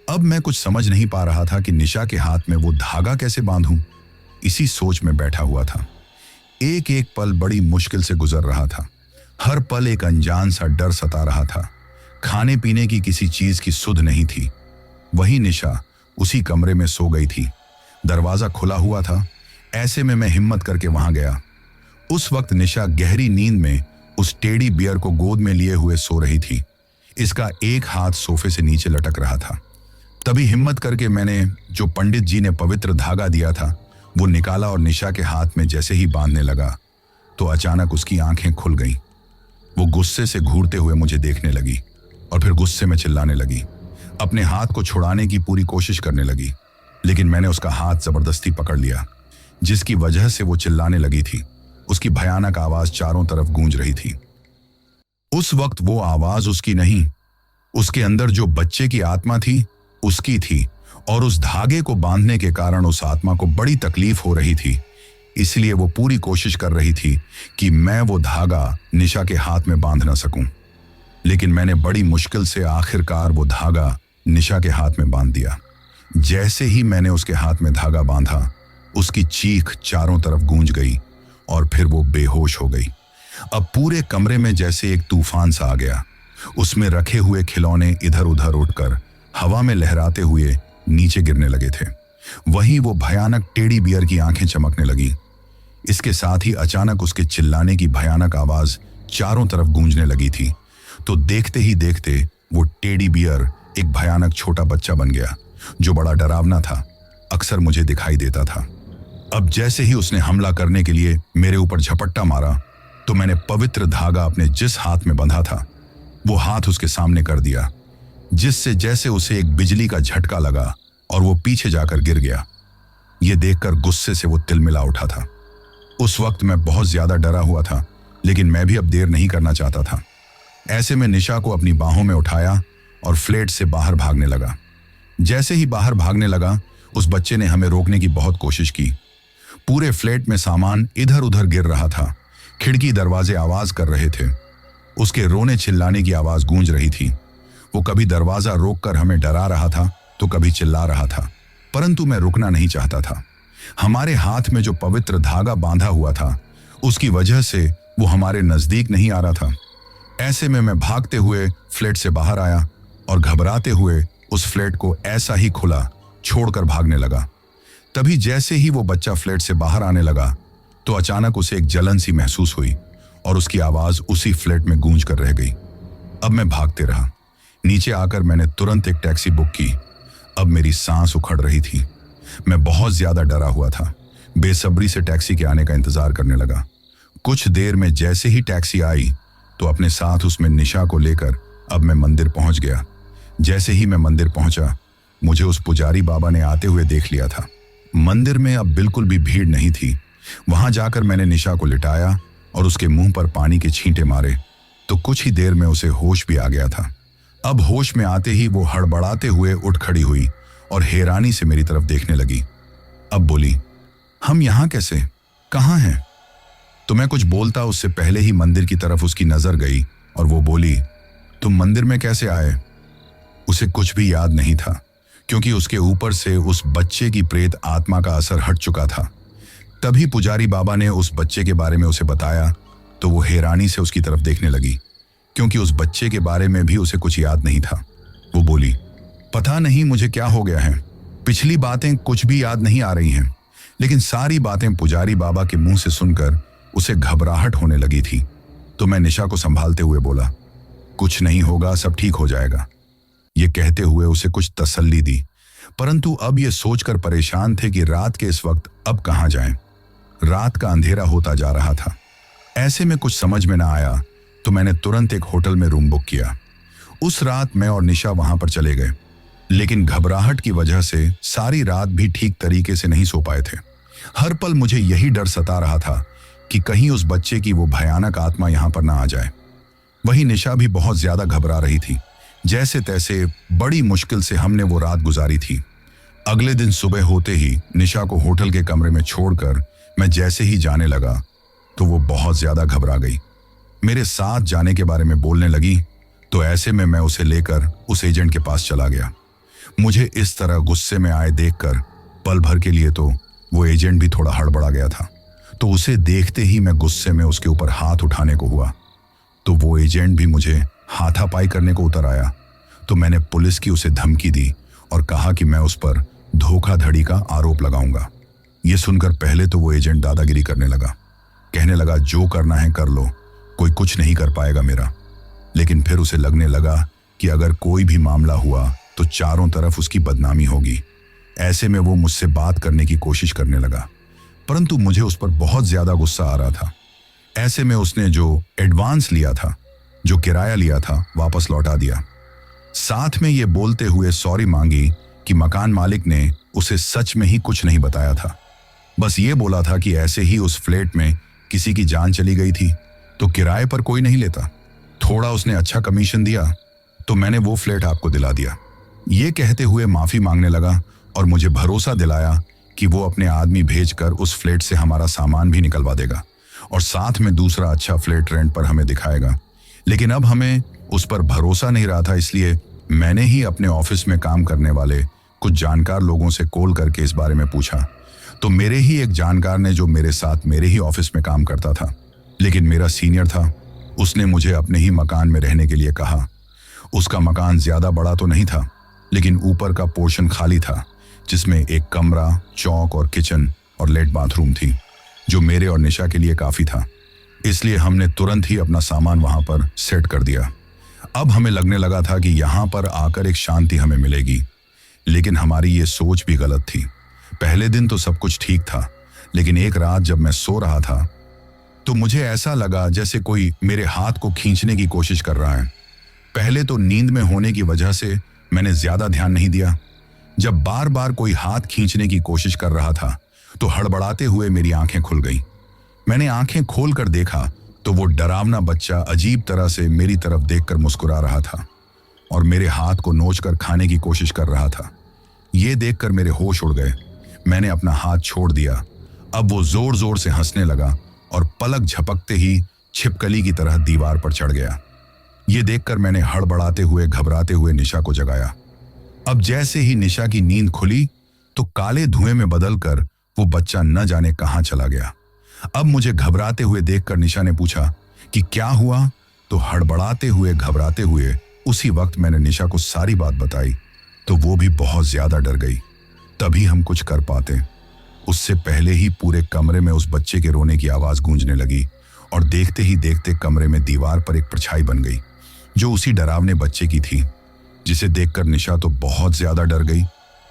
अब मैं कुछ समझ नहीं पा रहा था कि निशा के हाथ में वो धागा कैसे बांधूं। इसी सोच में बैठा हुआ था। एक एक पल बड़ी मुश्किल से गुजर रहा था। हर पल एक अनजान सा डर सता रहा था। खाने पीने की किसी चीज की सुध नहीं थी। वही निशा उसी कमरे में सो गई थी। दरवाजा खुला हुआ था। ऐसे में मैं हिम्मत करके वहां गया। उस वक्त निशा गहरी नींद में उस टेडी बियर को गोद में लिए हुए सो रही थी। इसका एक हाथ सोफे से नीचे लटक रहा था। तभी हिम्मत करके मैंने जो पंडित जी ने पवित्र धागा दिया था वो निकाला और निशा के हाथ में जैसे ही बांधने लगा तो अचानक उसकी आंखें खुल गईं। वो गुस्से से घूरते हुए मुझे देखने लगी और फिर गुस्से में चिल्लाने लगी। अपने हाथ को छुड़ाने की पूरी कोशिश करने लगी, लेकिन मैंने उसका हाथ जबरदस्ती पकड़ लिया, जिसकी वजह से वो चिल्लाने लगी थी। उसकी भयानक आवाज चारों तरफ गूंज रही थी। उस वक्त वो आवाज उसकी नहीं, उसके अंदर जो बच्चे की आत्मा थी उसकी थी, और उस धागे को बांधने के कारण उस आत्मा को बड़ी तकलीफ हो रही थी। इसलिए वो पूरी कोशिश कर रही थी कि मैं वो धागा निशा के हाथ में बांध ना सकूं। लेकिन मैंने बड़ी मुश्किल से आखिरकार वो धागा निशा के हाथ में बांध दिया। जैसे ही मैंने उसके हाथ में धागा बांधा, उसकी चीख चारों तरफ गूंज गई और फिर वो बेहोश हो गई। अब पूरे कमरे में जैसे एक तूफान सा आ गया। उसमें रखे हुए खिलौने इधर उधर उठकर हवा में लहराते हुए नीचे गिरने लगे थे। वहीं वो भयानक टेडी बियर की आंखें चमकने लगी। इसके साथ ही अचानक उसके चिल्लाने की भयानक आवाज चारों तरफ गूंजने लगी थी। तो देखते ही देखते वो टेडी बियर एक भयानक छोटा बच्चा बन गया, जो बड़ा डरावना था, अक्सर मुझे दिखाई देता था। अब जैसे ही उसने हमला करने के लिए मेरे ऊपर झपट्टा मारा, तो मैंने पवित्र धागा अपने जिस हाथ में बंधा था वो हाथ उसके सामने कर दिया, जिससे जैसे उसे एक बिजली का झटका लगा और वो पीछे जाकर गिर गया। ये देखकर गुस्से से वो तिलमिला उठा था। उस वक्त मैं बहुत ज्यादा डरा हुआ था, लेकिन मैं भी अब देर नहीं करना चाहता था। ऐसे में निशा को अपनी बाहों में उठाया और फ्लैट से बाहर भागने लगा। जैसे ही बाहर भागने लगा, उस बच्चे ने हमें रोकने की बहुत कोशिश की। पूरे फ्लैट में सामान इधर उधर गिर रहा था, खिड़की दरवाजे आवाज कर रहे थे, उसके रोने चिल्लाने की आवाज गूंज रही थी। वो कभी दरवाजा रोककर हमें डरा रहा था तो कभी चिल्ला रहा था, परंतु मैं रुकना नहीं चाहता था। हमारे हाथ में जो पवित्र धागा बांधा हुआ था, उसकी वजह से वो हमारे नजदीक नहीं आ रहा था। ऐसे में मैं भागते हुए फ्लैट से बाहर आया और घबराते हुए उस फ्लैट को ऐसा ही खुला छोड़कर भागने लगा। तभी जैसे ही वो बच्चा फ्लैट से बाहर आने लगा, तो अचानक उसे एक जलन सी महसूस हुई और उसकी आवाज उसी फ्लैट में गूंज कर रह गई। अब मैं भागते रहा। नीचे आकर मैंने तुरंत एक टैक्सी बुक की। अब मेरी सांस उखड़ रही थी। मैं बहुत ज्यादा डरा हुआ था। बेसब्री से टैक्सी के आने का इंतजार करने लगा। कुछ देर में जैसे ही टैक्सी आई, तो अपने साथ उसमें निशा को लेकर अब मैं मंदिर पहुंच गया। जैसे ही मैं मंदिर पहुंचा, मुझे उस पुजारी बाबा ने आते हुए देख लिया था। मंदिर में अब बिल्कुल भी भीड़ नहीं थी। वहां जाकर मैंने निशा को लिटाया और उसके मुंह पर पानी के छींटे मारे, तो कुछ ही देर में उसे होश भी आ गया था। अब होश में आते ही वो हड़बड़ाते हुए उठ खड़ी हुई और हैरानी से मेरी तरफ देखने लगी। अब बोली, हम यहाँ कैसे, कहाँ हैं? तो मैं कुछ बोलता उससे पहले ही मंदिर की तरफ उसकी नजर गई और वो बोली, तुम मंदिर में कैसे आए? उसे कुछ भी याद नहीं था, क्योंकि उसके ऊपर से उस बच्चे की प्रेत आत्मा का असर हट चुका था। तभी पुजारी बाबा ने उस बच्चे के बारे में उसे बताया, तो वो हैरानी से उसकी तरफ देखने लगी, क्योंकि उस बच्चे के बारे में भी उसे कुछ याद नहीं था। वो बोली, पता नहीं मुझे क्या हो गया है, पिछली बातें कुछ भी याद नहीं आ रही हैं। लेकिन सारी बातें पुजारी बाबा के मुंह से सुनकर उसे घबराहट होने लगी थी। तो मैं निशा को संभालते हुए बोला, कुछ नहीं होगा, सब ठीक हो जाएगा। ये कहते हुए उसे कुछ तसल्ली दी, परंतु अब ये सोचकर परेशान थे कि रात के इस वक्त अब कहाँ जाएं। रात का अंधेरा होता जा रहा था। ऐसे में कुछ समझ में ना आया, तो मैंने तुरंत एक होटल में रूम बुक किया। उस रात मैं और निशा वहां पर चले गए, लेकिन घबराहट की वजह से सारी रात भी ठीक तरीके से नहीं सो पाए थे। हर पल मुझे यही डर सता रहा था कि कहीं उस बच्चे की वो भयानक आत्मा यहां पर ना आ जाए। वहीं निशा भी बहुत ज्यादा घबरा रही थी। जैसे तैसे बड़ी मुश्किल से हमने वो रात गुजारी थी। अगले दिन सुबह होते ही निशा को होटल के कमरे में छोड़कर मैं जैसे ही जाने लगा, तो वो बहुत ज्यादा घबरा गई। मेरे साथ जाने के बारे में बोलने लगी, तो ऐसे में मैं उसे लेकर उस एजेंट के पास चला गया। मुझे इस तरह गुस्से में आए देखकर पल भर के लिए तो वो एजेंट भी थोड़ा हड़बड़ा गया था। तो उसे देखते ही मैं गुस्से में उसके ऊपर हाथ उठाने को हुआ, तो वो एजेंट भी मुझे हाथापाई करने को उतर आया। तो मैंने पुलिस की उसे धमकी दी और कहा कि मैं उस पर धोखाधड़ी का आरोप लगाऊंगा। ये सुनकर पहले तो वो एजेंट दादागिरी करने लगा, कहने लगा, जो करना है कर लो, कोई कुछ नहीं कर पाएगा मेरा। लेकिन फिर उसे लगने लगा कि अगर कोई भी मामला हुआ तो चारों तरफ उसकी बदनामी होगी। ऐसे में वो मुझसे बात करने की कोशिश करने लगा, परंतु मुझे उस पर बहुत ज्यादा गुस्सा आ रहा था। ऐसे में उसने जो एडवांस लिया था, जो किराया लिया था, वापस लौटा दिया। साथ में ये बोलते हुए सॉरी मांगी कि मकान मालिक ने उसे सच में ही कुछ नहीं बताया था। बस ये बोला था कि ऐसे ही उस फ्लैट में किसी की जान चली गई थी, तो किराए पर कोई नहीं लेता। थोड़ा उसने अच्छा कमीशन दिया, तो मैंने वो फ्लैट आपको दिला दिया। ये कहते हुए माफी मांगने लगा और मुझे भरोसा दिलाया कि वो अपने आदमी भेजकर उस फ्लैट से हमारा सामान भी निकलवा देगा और साथ में दूसरा अच्छा फ्लैट रेंट पर हमें दिखाएगा। लेकिन अब हमें उस पर भरोसा नहीं रहा था, इसलिए मैंने ही अपने ऑफिस में काम करने वाले कुछ जानकार लोगों से कॉल करके इस बारे में पूछा। तो मेरे ही एक जानकार ने, जो मेरे साथ मेरे ही ऑफिस में काम करता था लेकिन मेरा सीनियर था, उसने मुझे अपने ही मकान में रहने के लिए कहा। उसका मकान ज्यादा बड़ा तो नहीं था, लेकिन ऊपर का पोर्शन खाली था जिसमें एक कमरा, चौक और किचन और लेट बाथरूम थी, जो मेरे और निशा के लिए काफी था। इसलिए हमने तुरंत ही अपना सामान वहां पर सेट कर दिया। अब हमें लगने लगा था कि यहां पर आकर एक शांति हमें मिलेगी, लेकिन हमारी ये सोच भी गलत थी। पहले दिन तो सब कुछ ठीक था, लेकिन एक रात जब मैं सो रहा था तो मुझे ऐसा लगा जैसे कोई मेरे हाथ को खींचने की कोशिश कर रहा है। पहले तो नींद में होने की वजह से मैंने ज्यादा ध्यान नहीं दिया। जब बार बार कोई हाथ खींचने की कोशिश कर रहा था तो हड़बड़ाते हुए मेरी आंखें खुल गईं। मैंने आंखें खोलकर देखा तो वो डरावना बच्चा अजीब तरह से मेरी तरफ देखकर मुस्कुरा रहा था और मेरे हाथ को नोचकर खाने की कोशिश कर रहा था। ये देखकर मेरे होश उड़ गए। मैंने अपना हाथ छोड़ दिया। अब वो जोर जोर से हंसने लगा और पलक झपकते ही छिपकली की तरह दीवार पर चढ़ गया। ये देखकर मैंने हड़बड़ाते हुए, घबराते हुए निशा को जगाया। अब जैसे ही निशा की नींद खुली तो काले धुएं में बदलकर वो बच्चा न जाने कहां चला गया। अब मुझे घबराते हुए देखकर निशा ने पूछा कि क्या हुआ। तो हड़बड़ाते हुए, घबराते हुए उसी वक्त मैंने निशा को सारी बात बताई तो वो भी बहुत ज्यादा डर गई। तभी हम कुछ कर पाते, उससे पहले ही पूरे कमरे में उस बच्चे के रोने की आवाज गूंजने लगी और देखते ही देखते कमरे में दीवार पर एक परछाई बन गई, जो उसी डरावने बच्चे की थी, जिसे देखकर निशा तो बहुत ज्यादा डर गई।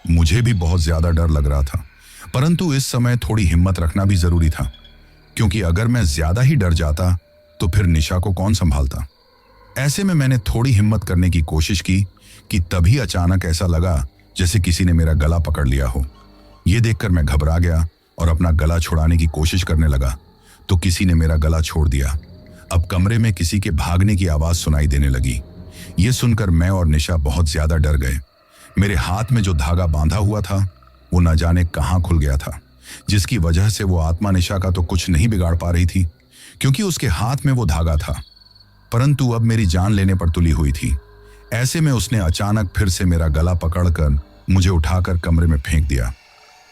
मुझे भी बहुत ज्यादा डर लग रहा था, परंतु इस समय थोड़ी हिम्मत रखना भी जरूरी था, क्योंकि अगर मैं ज्यादा ही डर जाता तो फिर निशा को कौन संभालता। ऐसे में मैंने थोड़ी हिम्मत करने की कोशिश की कि तभी अचानक ऐसा लगा जैसे किसी ने मेरा गला पकड़ लिया हो। ये देखकर मैं घबरा गया और अपना गला छुड़ाने की कोशिश करने लगा तो किसी ने मेरा गला छोड़ दिया। अब कमरे में किसी के भागने की आवाज सुनाई देने लगी। ये सुनकर मैं और निशा बहुत ज्यादा डर गए। मेरे हाथ में जो धागा बांधा हुआ था वो न जाने कहां खुल गया था, जिसकी वजह से वो आत्मा निशा का तो कुछ नहीं बिगाड़ पा रही थी, क्योंकि उसके हाथ में वो धागा था, परंतु अब मेरी जान लेने पर तुली हुई थी। ऐसे में उसने अचानक फिर से मेरा गला पकड़कर मुझे उठाकर कमरे में फेंक दिया।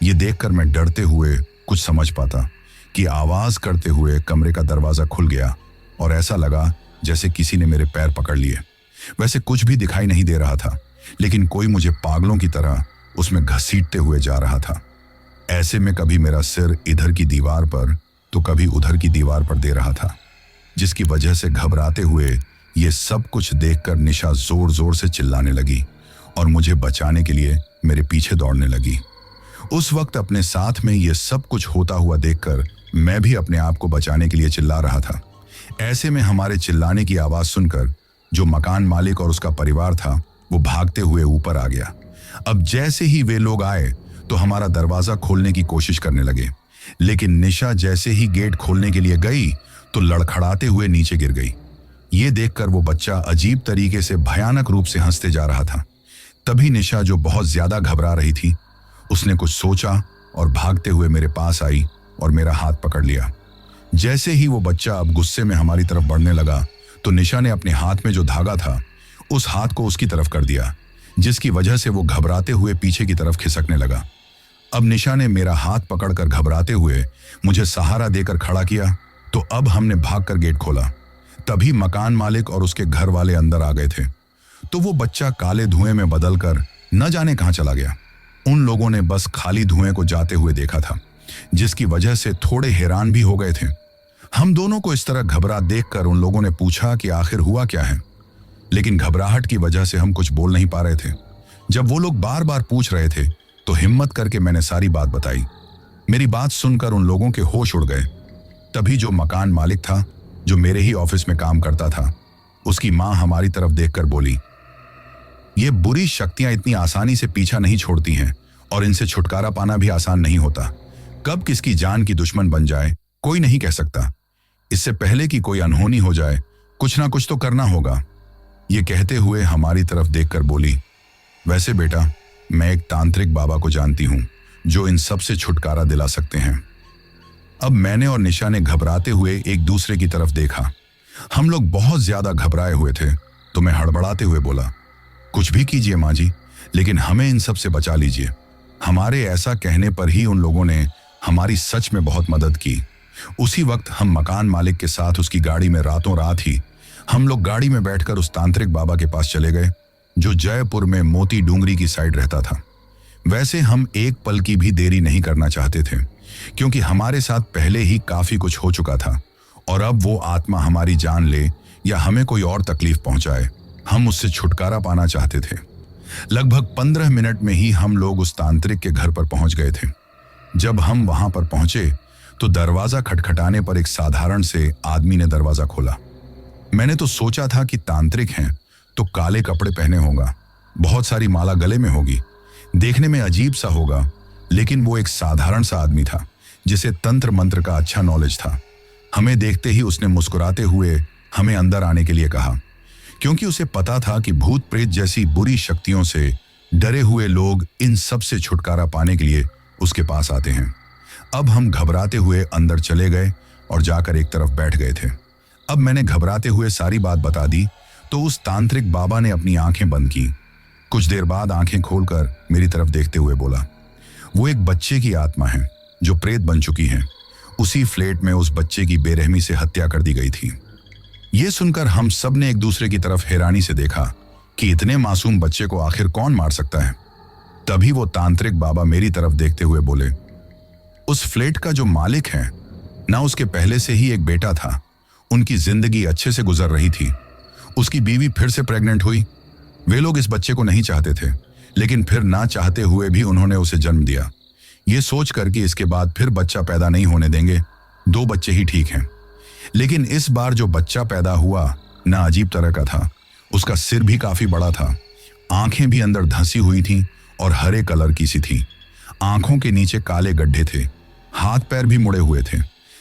ये देखकर मैं डरते हुए कुछ समझ पाता कि आवाज करते हुए कमरे का दरवाजा खुल गया और ऐसा लगा जैसे किसी ने मेरे पैर पकड़ लिए। वैसे कुछ भी दिखाई नहीं दे रहा था, लेकिन कोई मुझे पागलों की तरह उसमें घसीटते हुए जा रहा था। ऐसे में कभी मेरा सिर इधर की दीवार पर तो कभी उधर की दीवार पर दे रहा था, जिसकी वजह से घबराते हुए ये सब कुछ देखकर निशा जोर जोर से चिल्लाने लगी और मुझे बचाने के लिए मेरे पीछे दौड़ने लगी। उस वक्त अपने साथ में ये सब कुछ होता हुआ देखकर मैं भी अपने आप को बचाने के लिए चिल्ला रहा था। ऐसे में हमारे चिल्लाने की आवाज सुनकर जो मकान मालिक और उसका परिवार था वो भागते हुए ऊपर आ गया। अब जैसे ही वे लोग आए तो हमारा दरवाजा खोलने की कोशिश करने लगे, लेकिन निशा जैसे ही गेट खोलने के लिए गई तो लड़खड़ाते हुए नीचे गिर गई। ये देखकर वो बच्चा अजीब तरीके से भयानक रूप से हंसते जा रहा था। तभी निशा, जो बहुत ज्यादा घबरा रही थी, उसने कुछ सोचा और भागते हुए मेरे पास आई और मेरा हाथ पकड़ लिया। जैसे ही वो बच्चा अब गुस्से में हमारी तरफ बढ़ने लगा तो निशा ने अपने हाथ में जो धागा था उस हाथ को उसकी तरफ कर दिया, जिसकी वजह से वो घबराते हुए पीछे की तरफ खिसकने लगा। अब निशा ने मेरा हाथ पकड़कर घबराते हुए मुझे सहारा देकर खड़ा किया तो अब हमने भागकर गेट खोला। तभी मकान मालिक और उसके घर वाले अंदर आ गए थे तो वो बच्चा काले धुएं में बदलकर न जाने कहां चला गया। उन लोगों ने बस खाली धुएं को जाते हुए देखा था, जिसकी वजह से थोड़े हैरान भी हो गए थे। हम दोनों को इस तरह घबरा देखकर उन लोगों ने पूछा कि आखिर हुआ क्या है, लेकिन घबराहट की वजह से हम कुछ बोल नहीं पा रहे थे। जब वो लोग बार बार पूछ रहे थे तो हिम्मत करके मैंने सारी बात बताई। मेरी बात सुनकर उन लोगों के होश उड़ गए। तभी जो मकान मालिक था, जो मेरे ही ऑफिस में काम करता था, उसकी माँ हमारी तरफ देखकर बोली, ये बुरी शक्तियां इतनी आसानी से पीछा नहीं छोड़ती हैं और इनसे छुटकारा पाना भी आसान नहीं होता। कब किसकी जान की दुश्मन बन जाए कोई नहीं कह सकता। इससे पहले कि कोई अनहोनी हो जाए कुछ ना कुछ तो करना होगा। ये कहते हुए हमारी तरफ देखकर बोली, वैसे बेटा, मैं एक तांत्रिक बाबा को जानती हूँ जो इन सब से छुटकारा दिला सकते हैं। अब मैंने और निशा ने घबराते हुए एक दूसरे की तरफ देखा। हम लोग बहुत ज्यादा घबराए हुए थे, तो मैं हड़बड़ाते हुए बोला, कुछ भी कीजिए माँ जी, लेकिन हमें इन सब से बचा लीजिए। हमारे ऐसा कहने पर ही उन लोगों ने हमारी सच में बहुत मदद की। उसी वक्त हम मकान मालिक के साथ उसकी गाड़ी में रातों रात ही हम लोग गाड़ी में बैठकर उस तांत्रिक बाबा के पास चले गए, जो जयपुर में मोती डूंगरी की साइड रहता था। वैसे हम एक पल की भी देरी नहीं करना चाहते थे, क्योंकि हमारे साथ पहले ही काफी कुछ हो चुका था, और अब वो आत्मा हमारी जान ले या हमें कोई और तकलीफ पहुंचाए, हम उससे छुटकारा पाना चाहते थे। लगभग 15 मिनट में ही हम लोग उस तांत्रिक के घर पर पहुंच गए थे। जब हम वहां पर पहुंचे तो दरवाजा खटखटाने पर एक साधारण से आदमी ने दरवाजा खोला। मैंने तो सोचा था कि तांत्रिक हैं तो काले कपड़े पहने होगा, बहुत सारी माला गले में होगी, देखने में अजीब सा होगा, लेकिन वो एक साधारण सा आदमी था जिसे तंत्र मंत्र का अच्छा नॉलेज था। हमें देखते ही उसने मुस्कुराते हुए हमें अंदर आने के लिए कहा, क्योंकि उसे पता था कि भूत प्रेत जैसी बुरी शक्तियों से डरे हुए लोग इन सब से छुटकारा पाने के लिए उसके पास आते हैं। अब हम घबराते हुए अंदर चले गए और जाकर एक तरफ बैठ गए थे। अब मैंने घबराते हुए सारी बात बता दी तो उस तांत्रिक बाबा ने अपनी आंखें बंद की। कुछ देर बाद आंखें खोलकर मेरी तरफ देखते हुए बोला, वो एक बच्चे की आत्मा है जो प्रेत बन चुकी है। उसी फ्लैट में उस बच्चे की बेरहमी से हत्या कर दी गई थी। ये सुनकर हम सब ने एक दूसरे की तरफ हैरानी से देखा कि इतने मासूम बच्चे को आखिर कौन मार सकता है। तभी वो तांत्रिक बाबा मेरी तरफ देखते हुए बोले, उस फ्लैट का जो मालिक है ना, उसके पहले से ही एक बेटा था। उनकी जिंदगी अच्छे से गुजर रही थी। उसकी बीवी फिर से प्रेग्नेंट हुई। वे लोग इस बच्चे को नहीं चाहते थे, लेकिन फिर ना चाहते हुए भी उन्होंने उसे जन्म दिया, ये सोचकर कि इसके बाद फिर बच्चा पैदा नहीं होने देंगे, 2 बच्चे ही ठीक हैं। लेकिन इस बार जो बच्चा पैदा हुआ ना अजीब तरह का था। उसका सिर भी काफी बड़ा था, आंखें भी अंदर धंसी हुई थीं और हरे कलर की सी थी। आंखों के नीचे काले गड्ढे थे, हाथ पैर भी मुड़े हुए थे,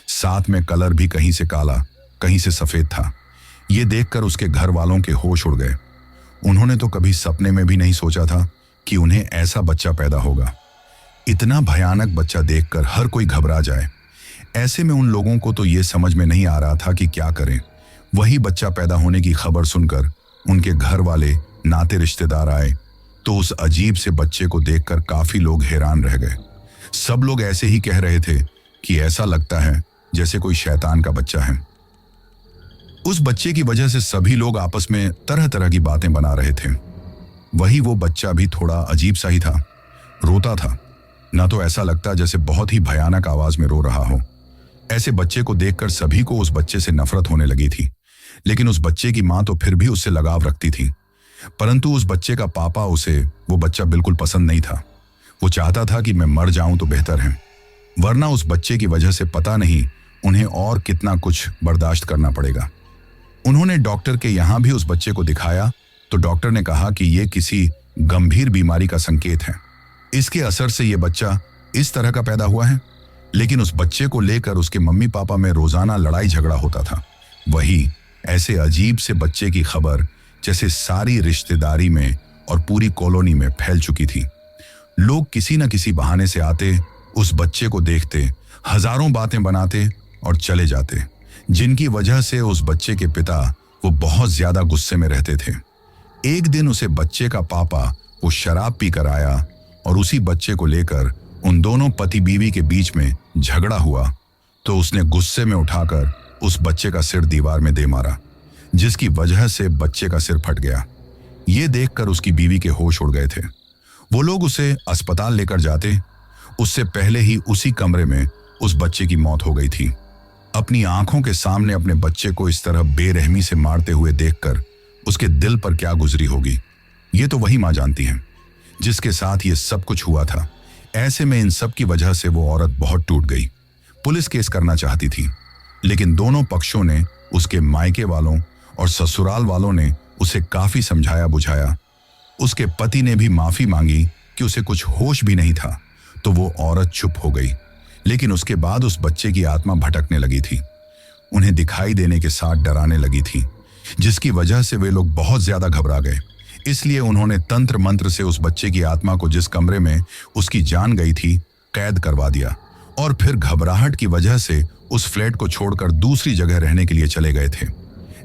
साथ में कलर भी कहीं से काला कहीं से सफेद था। ये देखकर उसके घर वालों के होश उड़ गए। उन्होंने तो कभी सपने में भी नहीं सोचा था कि उन्हें ऐसा बच्चा पैदा होगा। इतना भयानक बच्चा देखकर हर कोई घबरा जाए। ऐसे में उन लोगों को तो ये समझ में नहीं आ रहा था कि क्या करें। वही बच्चा पैदा होने की खबर सुनकर उनके घर वाले नाते रिश्तेदार आए तो उस अजीब से बच्चे को देखकर काफी लोग हैरान रह गए। सब लोग ऐसे ही कह रहे थे कि ऐसा लगता है जैसे कोई शैतान का बच्चा है। उस बच्चे की वजह से सभी लोग आपस में तरह तरह की बातें बना रहे थे। वही वो बच्चा भी थोड़ा अजीब सा ही था, रोता था, ना तो ऐसा लगता जैसे बहुत ही भयानक आवाज में रो रहा हो। ऐसे बच्चे को देखकर सभी को उस बच्चे से नफरत होने लगी थी, लेकिन उस बच्चे की मां तो फिर भी उससे लगाव रखती थी। परंतु उस बच्चे का पापा उसे वो बच्चा बिल्कुल पसंद नहीं था। वो चाहता था कि मैं मर जाऊं तो बेहतर है, वरना उस बच्चे की वजह से पता नहीं उन्हें और कितना कुछ बर्दाश्त करना पड़ेगा। उन्होंने डॉक्टर के यहाँ भी उस बच्चे को दिखाया तो डॉक्टर ने कहा कि ये किसी गंभीर बीमारी का संकेत है। इसके असर से ये बच्चा इस तरह का पैदा हुआ है। लेकिन उस बच्चे को लेकर उसके मम्मी पापा में रोजाना लड़ाई झगड़ा होता था। वही ऐसे अजीब से बच्चे की खबर जैसे सारी रिश्तेदारी में और पूरी कॉलोनी में फैल चुकी थी। लोग किसी न किसी बहाने से आते, उस बच्चे को देखते, हजारों बातें बनाते और चले जाते, जिनकी वजह से उस बच्चे के पिता वो बहुत ज्यादा गुस्से में रहते थे। एक दिन उसे बच्चे का पापा वो शराब पीकर आया और उसी बच्चे को लेकर उन दोनों पति बीवी के बीच में झगड़ा हुआ तो उसने गुस्से में उठाकर उस बच्चे का सिर दीवार में दे मारा, जिसकी वजह से बच्चे का सिर फट गया। ये देखकर उसकी बीवी के होश उड़ गए थे। वो लोग उसे अस्पताल लेकर जाते, उससे पहले ही उसी कमरे में उस बच्चे की मौत हो गई थी। अपनी आंखों के सामने अपने बच्चे को इस तरह बेरहमी से मारते हुए देखकर उसके दिल पर क्या गुजरी होगी, ये तो वही मां जानती है जिसके साथ ये सब कुछ हुआ था। ऐसे में इन सब की वजह से वो औरत बहुत टूट गई। पुलिस केस करना चाहती थी, लेकिन दोनों पक्षों ने, उसके मायके वालों और ससुराल वालों ने उसे काफी समझाया बुझाया। उसके पति ने भी माफी मांगी कि उसे कुछ होश भी नहीं था, तो वो औरत चुप हो गई। लेकिन उसके बाद उस बच्चे की आत्मा भटकने लगी थी, उन्हें दिखाई देने के साथ डराने लगी थी, जिसकी वजह से वे लोग बहुत ज्यादा घबरा गए। इसलिए उन्होंने तंत्र मंत्र से उस बच्चे की आत्मा को जिस कमरे में उसकी जान गई थी कैद करवा दिया और फिर घबराहट की वजह से उस फ्लैट को छोड़कर दूसरी जगह रहने के लिए चले गए थे।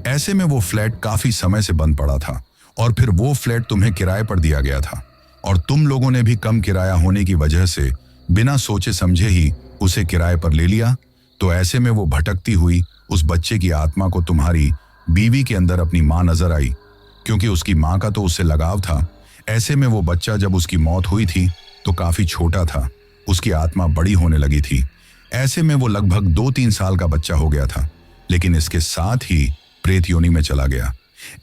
ऐसे में वो फ्लैट काफी समय से बंद पड़ा था और फिर वो फ्लैट तुम्हें किराए पर दिया गया था और तुम लोगों ने भी कम किराया होने की वजह से बिना सोचे समझे ही उसे किराए पर ले लिया। तो ऐसे में वो भटकती हुई उस बच्चे की आत्मा को तुम्हारी बीवी के अंदर अपनी माँ नजर आई, क्योंकि उसकी माँ का तो उससे लगाव था। ऐसे में वो बच्चा जब उसकी मौत हुई थी तो काफी छोटा था, उसकी आत्मा बड़ी होने लगी थी। ऐसे में वो लगभग 2-3 साल का बच्चा हो गया था, लेकिन इसके साथ ही प्रेत योनि में चला गया।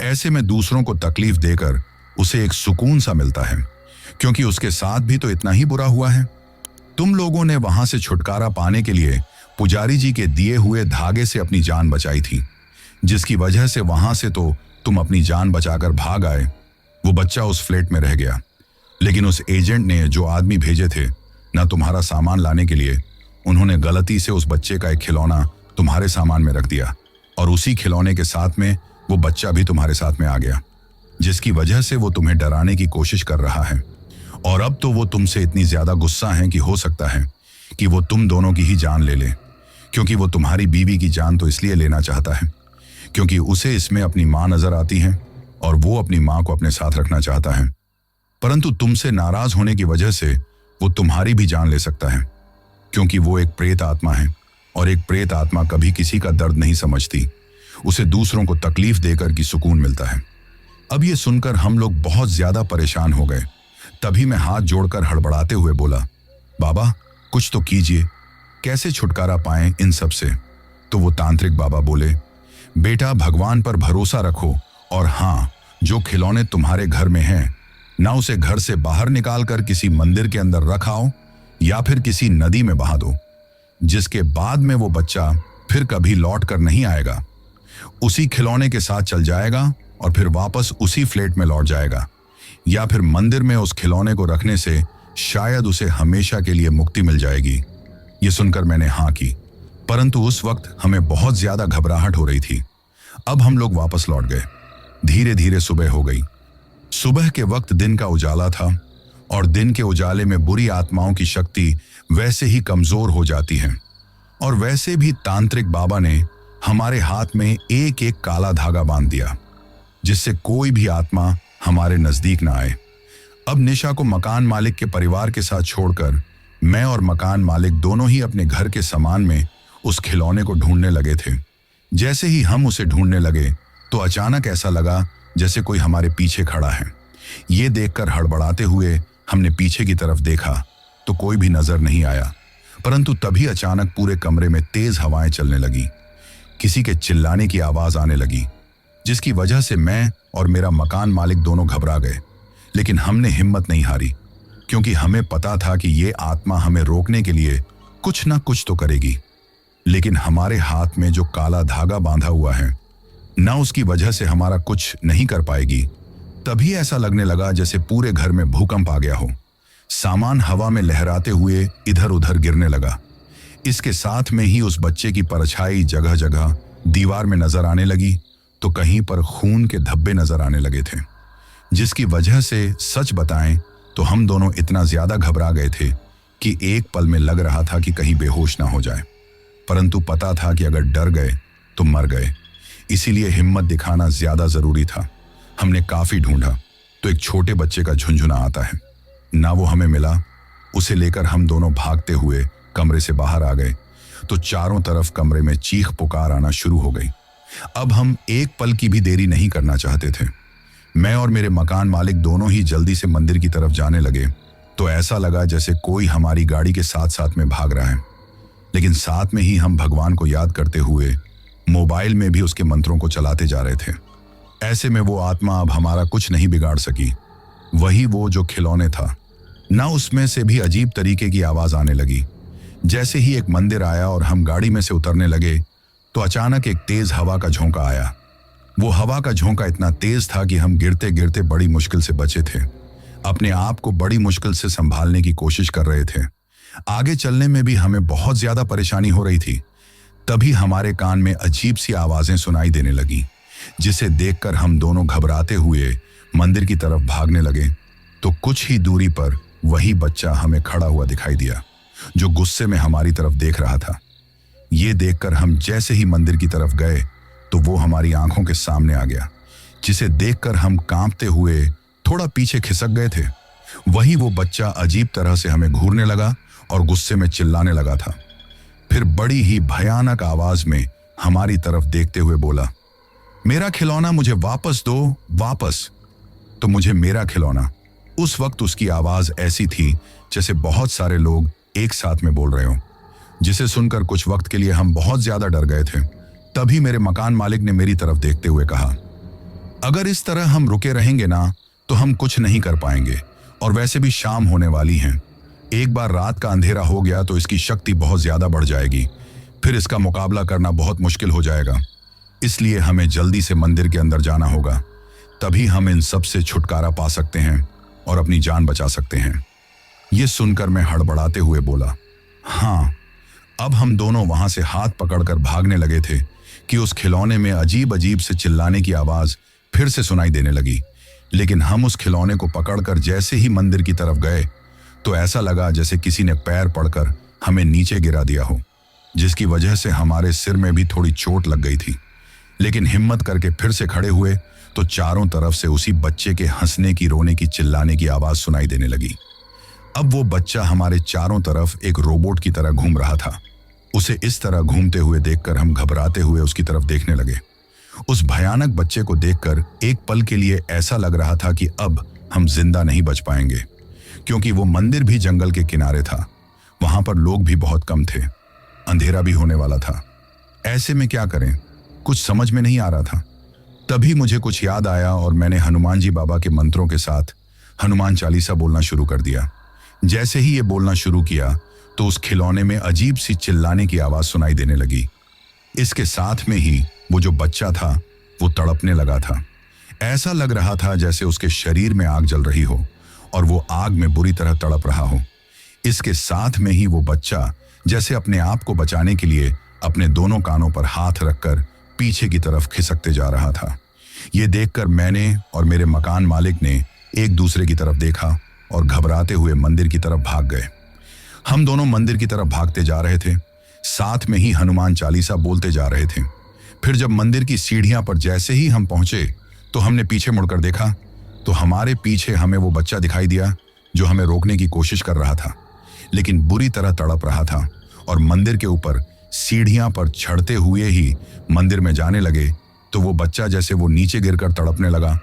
ऐसे में दूसरों को तकलीफ देकर उसे एक सुकून सा मिलता है, क्योंकि उसके साथ भी तो इतना ही बुरा हुआ है। तुम लोगों ने वहां से छुटकारा पाने के लिए पुजारी जी के दिए हुए धागे से अपनी जान बचाई थी, जिसकी वजह से वहां से तो तुम अपनी जान बचाकर भाग आए। वो बच्चा उस फ्लैट में रह गया, लेकिन उस एजेंट ने जो आदमी भेजे थे ना तुम्हारा सामान लाने के लिए, उन्होंने गलती से उस बच्चे का एक खिलौना तुम्हारे सामान में रख दिया और उसी खिलौने के साथ में वो बच्चा भी तुम्हारे साथ में आ गया, जिसकी वजह से वो तुम्हें डराने की कोशिश कर रहा है। और अब तो वो तुमसे इतनी ज्यादा गुस्सा है कि हो सकता है कि वो तुम दोनों की ही जान ले ले, क्योंकि वो तुम्हारी बीवी की जान तो इसलिए लेना चाहता है क्योंकि उसे इसमें अपनी माँ नजर आती है और वो अपनी माँ को अपने साथ रखना चाहता है। परंतु तुमसे नाराज होने की वजह से वो तुम्हारी भी जान ले सकता है, क्योंकि वो एक प्रेत आत्मा है और एक प्रेत आत्मा कभी किसी का दर्द नहीं समझती, उसे दूसरों को तकलीफ देकर की सुकून मिलता है। अब ये सुनकर हम लोग बहुत ज्यादा परेशान हो गए। तभी मैं हाथ जोड़कर हड़बड़ाते हुए बोला, बाबा कुछ तो कीजिए, कैसे छुटकारा पाएं इन सब से। तो वो तांत्रिक बाबा बोले, बेटा भगवान पर भरोसा रखो और हाँ, जो खिलौने तुम्हारे घर में हैं ना उसे घर से बाहर निकाल कर किसी मंदिर के अंदर रखाओ या फिर किसी नदी में बहा दो, जिसके बाद में वो बच्चा फिर कभी लौट कर नहीं आएगा। उसी खिलौने के साथ चल जाएगा और फिर वापस उसी फ्लैट में लौट जाएगा, या फिर मंदिर में उस खिलौने को रखने से शायद उसे हमेशा के लिए मुक्ति मिल जाएगी। ये सुनकर मैंने हाँ की, परंतु उस वक्त हमें बहुत ज्यादा घबराहट हो रही थी। अब हम लोग वापस लौट गए। धीरे धीरे सुबह हो गई। सुबह के वक्त दिन का उजाला था और दिन के उजाले में बुरी आत्माओं की शक्ति वैसे ही कमजोर हो जाती है। और वैसे भी तांत्रिक बाबा ने हमारे हाथ में एक एक काला धागा बांध दिया, जिससे कोई भी आत्मा हमारे नजदीक ना आए। अब निशा को मकान मालिक के परिवार के साथ छोड़कर मैं और मकान मालिक दोनों ही अपने घर के सामान में उस खिलौने को ढूंढने लगे थे। जैसे ही हम उसे ढूंढने लगे तो अचानक ऐसा लगा जैसे कोई हमारे पीछे खड़ा है। ये देखकर हड़बड़ाते हुए हमने पीछे की तरफ देखा तो कोई भी नजर नहीं आया, परंतु तभी अचानक पूरे कमरे में तेज हवाएं चलने लगी। किसी के चिल्लाने की आवाज आने लगी, जिसकी वजह से मैं और मेरा मकान मालिक दोनों घबरा गए। लेकिन हमने हिम्मत नहीं हारी, क्योंकि हमें पता था कि ये आत्मा हमें रोकने के लिए कुछ ना कुछ तो करेगी। लेकिन हमारे हाथ में जो काला धागा बांधा हुआ है ना, उसकी वजह से हमारा कुछ नहीं कर पाएगी। तभी ऐसा लगने लगा जैसे पूरे घर में भूकंप आ गया हो। सामान हवा में लहराते हुए इधर उधर गिरने लगा। इसके साथ में ही उस बच्चे की परछाई जगह जगह दीवार में नजर आने लगी, तो कहीं पर खून के धब्बे नजर आने लगे थे, जिसकी वजह से सच बताएं तो हम दोनों इतना ज्यादा घबरा गए थे कि एक पल में लग रहा था कि कहीं बेहोश ना हो जाए। परंतु पता था कि अगर डर गए तो मर गए, इसीलिए हिम्मत दिखाना ज्यादा जरूरी था। हमने काफी ढूंढा तो एक छोटे बच्चे का झुंझुना आता है ना, वो हमें मिला। उसे लेकर हम दोनों भागते हुए कमरे से बाहर आ गए तो चारों तरफ कमरे में चीख पुकार आना शुरू हो गई। अब हम एक पल की भी देरी नहीं करना चाहते थे। मैं और मेरे मकान मालिक दोनों ही जल्दी से मंदिर की तरफ जाने लगे तो ऐसा लगा जैसे कोई हमारी गाड़ी के साथ साथ में भाग रहा है। लेकिन साथ में ही हम भगवान को याद करते हुए मोबाइल में भी उसके मंत्रों को चलाते जा रहे थे। ऐसे में वो आत्मा अब हमारा कुछ नहीं बिगाड़ सकी। वही वो जो खिलौने था ना, उसमें से भी अजीब तरीके की आवाज आने लगी। जैसे ही एक मंदिर आया और हम गाड़ी में से उतरने लगे तो अचानक एक तेज हवा का झोंका आया। वो हवा का झोंका इतना तेज था कि हम गिरते गिरते बड़ी मुश्किल से बचे थे। अपने आप को बड़ी मुश्किल से संभालने की कोशिश कर रहे थे। आगे चलने में भी हमें बहुत ज्यादा परेशानी हो रही थी। तभी हमारे कान में अजीब सी आवाजें सुनाई देने लगी, जिसे देखकर हम दोनों घबराते हुए मंदिर की तरफ भागने लगे तो कुछ ही दूरी पर वही बच्चा हमें खड़ा हुआ दिखाई दिया। जो गुस्से में हमारी तरफ देख रहा था। ये देखकर हम जैसे ही मंदिर की तरफ गए तो वो हमारी आंखों के सामने आ गया, जिसे देखकर हम कांपते हुए थोड़ा पीछे खिसक गए थे। वहीं वो बच्चा अजीब तरह से हमें घूरने लगा और गुस्से में चिल्लाने लगा था। फिर बड़ी ही भयानक आवाज में हमारी तरफ देखते हुए बोला, मेरा खिलौना मुझे वापस दो, वापस। तो मुझे मेरा खिलौना। उस वक्त उसकी आवाज ऐसी थी जैसे बहुत सारे लोग एक साथ में बोल रहे हो, जिसे सुनकर कुछ वक्त के लिए हम बहुत ज्यादा डर गए थे। तभी मेरे मकान मालिक ने मेरी तरफ देखते हुए कहा, अगर इस तरह हम रुके रहेंगे ना तो हम कुछ नहीं कर पाएंगे, और वैसे भी शाम होने वाली है। एक बार रात का अंधेरा हो गया तो इसकी शक्ति बहुत ज्यादा बढ़ जाएगी, फिर इसका मुकाबला करना बहुत मुश्किल हो जाएगा। इसलिए हमें जल्दी से मंदिर के अंदर जाना होगा, तभी हम इन सब से छुटकारा पा सकते हैं और अपनी जान बचा सकते हैं। ये सुनकर मैं हड़बड़ाते हुए बोला, हाँ। अब हम दोनों वहां से हाथ पकड़कर भागने लगे थे कि उस खिलौने में अजीब अजीब से चिल्लाने की आवाज फिर से सुनाई देने लगी। लेकिन हम उस खिलौने को पकड़कर जैसे ही मंदिर की तरफ गए तो ऐसा लगा जैसे किसी ने पैर पड़कर हमें नीचे गिरा दिया हो, जिसकी वजह से हमारे सिर में भी थोड़ी चोट लग गई थी। लेकिन हिम्मत करके फिर से खड़े हुए तो चारों तरफ से उसी बच्चे के हंसने की, रोने की, चिल्लाने की आवाज सुनाई देने लगी। अब वो बच्चा हमारे चारों तरफ एक रोबोट की तरह घूम रहा था। उसे इस तरह घूमते हुए देखकर हम घबराते हुए उसकी तरफ देखने लगे। उस भयानक बच्चे को देखकर एक पल के लिए ऐसा लग रहा था कि अब हम जिंदा नहीं बच पाएंगे, क्योंकि वो मंदिर भी जंगल के किनारे था। वहां पर लोग भी बहुत कम थे, अंधेरा भी होने वाला था। ऐसे में क्या करें, कुछ समझ में नहीं आ रहा था। तभी मुझे कुछ याद आया और मैंने हनुमान जी बाबा के मंत्रों के साथ हनुमान चालीसा बोलना शुरू कर दिया। जैसे ही ये बोलना शुरू किया तो उस खिलौने में अजीब सी चिल्लाने की आवाज सुनाई देने लगी। इसके साथ में ही वो जो बच्चा था वो तड़पने लगा था। ऐसा लग रहा था जैसे उसके शरीर में आग जल रही हो और वो आग में बुरी तरह तड़प रहा हो। इसके साथ में ही वो बच्चा जैसे अपने आप को बचाने के लिए अपने दोनों कानों पर हाथ रखकर पीछे की तरफ खिसकते जा रहा था। ये देखकर मैंने और मेरे मकान मालिक ने एक दूसरे की तरफ देखा और घबराते हुए मंदिर की तरफ भाग गए। हम दोनों मंदिर की तरफ भागते जा रहे थे, साथ में ही हनुमान चालीसा बोलते जा रहे थे। फिर जब मंदिर की सीढ़ियां पर जैसे ही हम पहुंचे तो हमने पीछे मुड़कर देखा तो हमारे पीछे हमें वो बच्चा दिखाई दिया जो हमें रोकने की कोशिश कर रहा था, लेकिन बुरी तरह तड़प रहा था। और मंदिर के ऊपर सीढ़ियां पर चढ़ते हुए ही मंदिर में जाने लगे तो वो बच्चा जैसे वो नीचे गिरकर तड़पने लगा।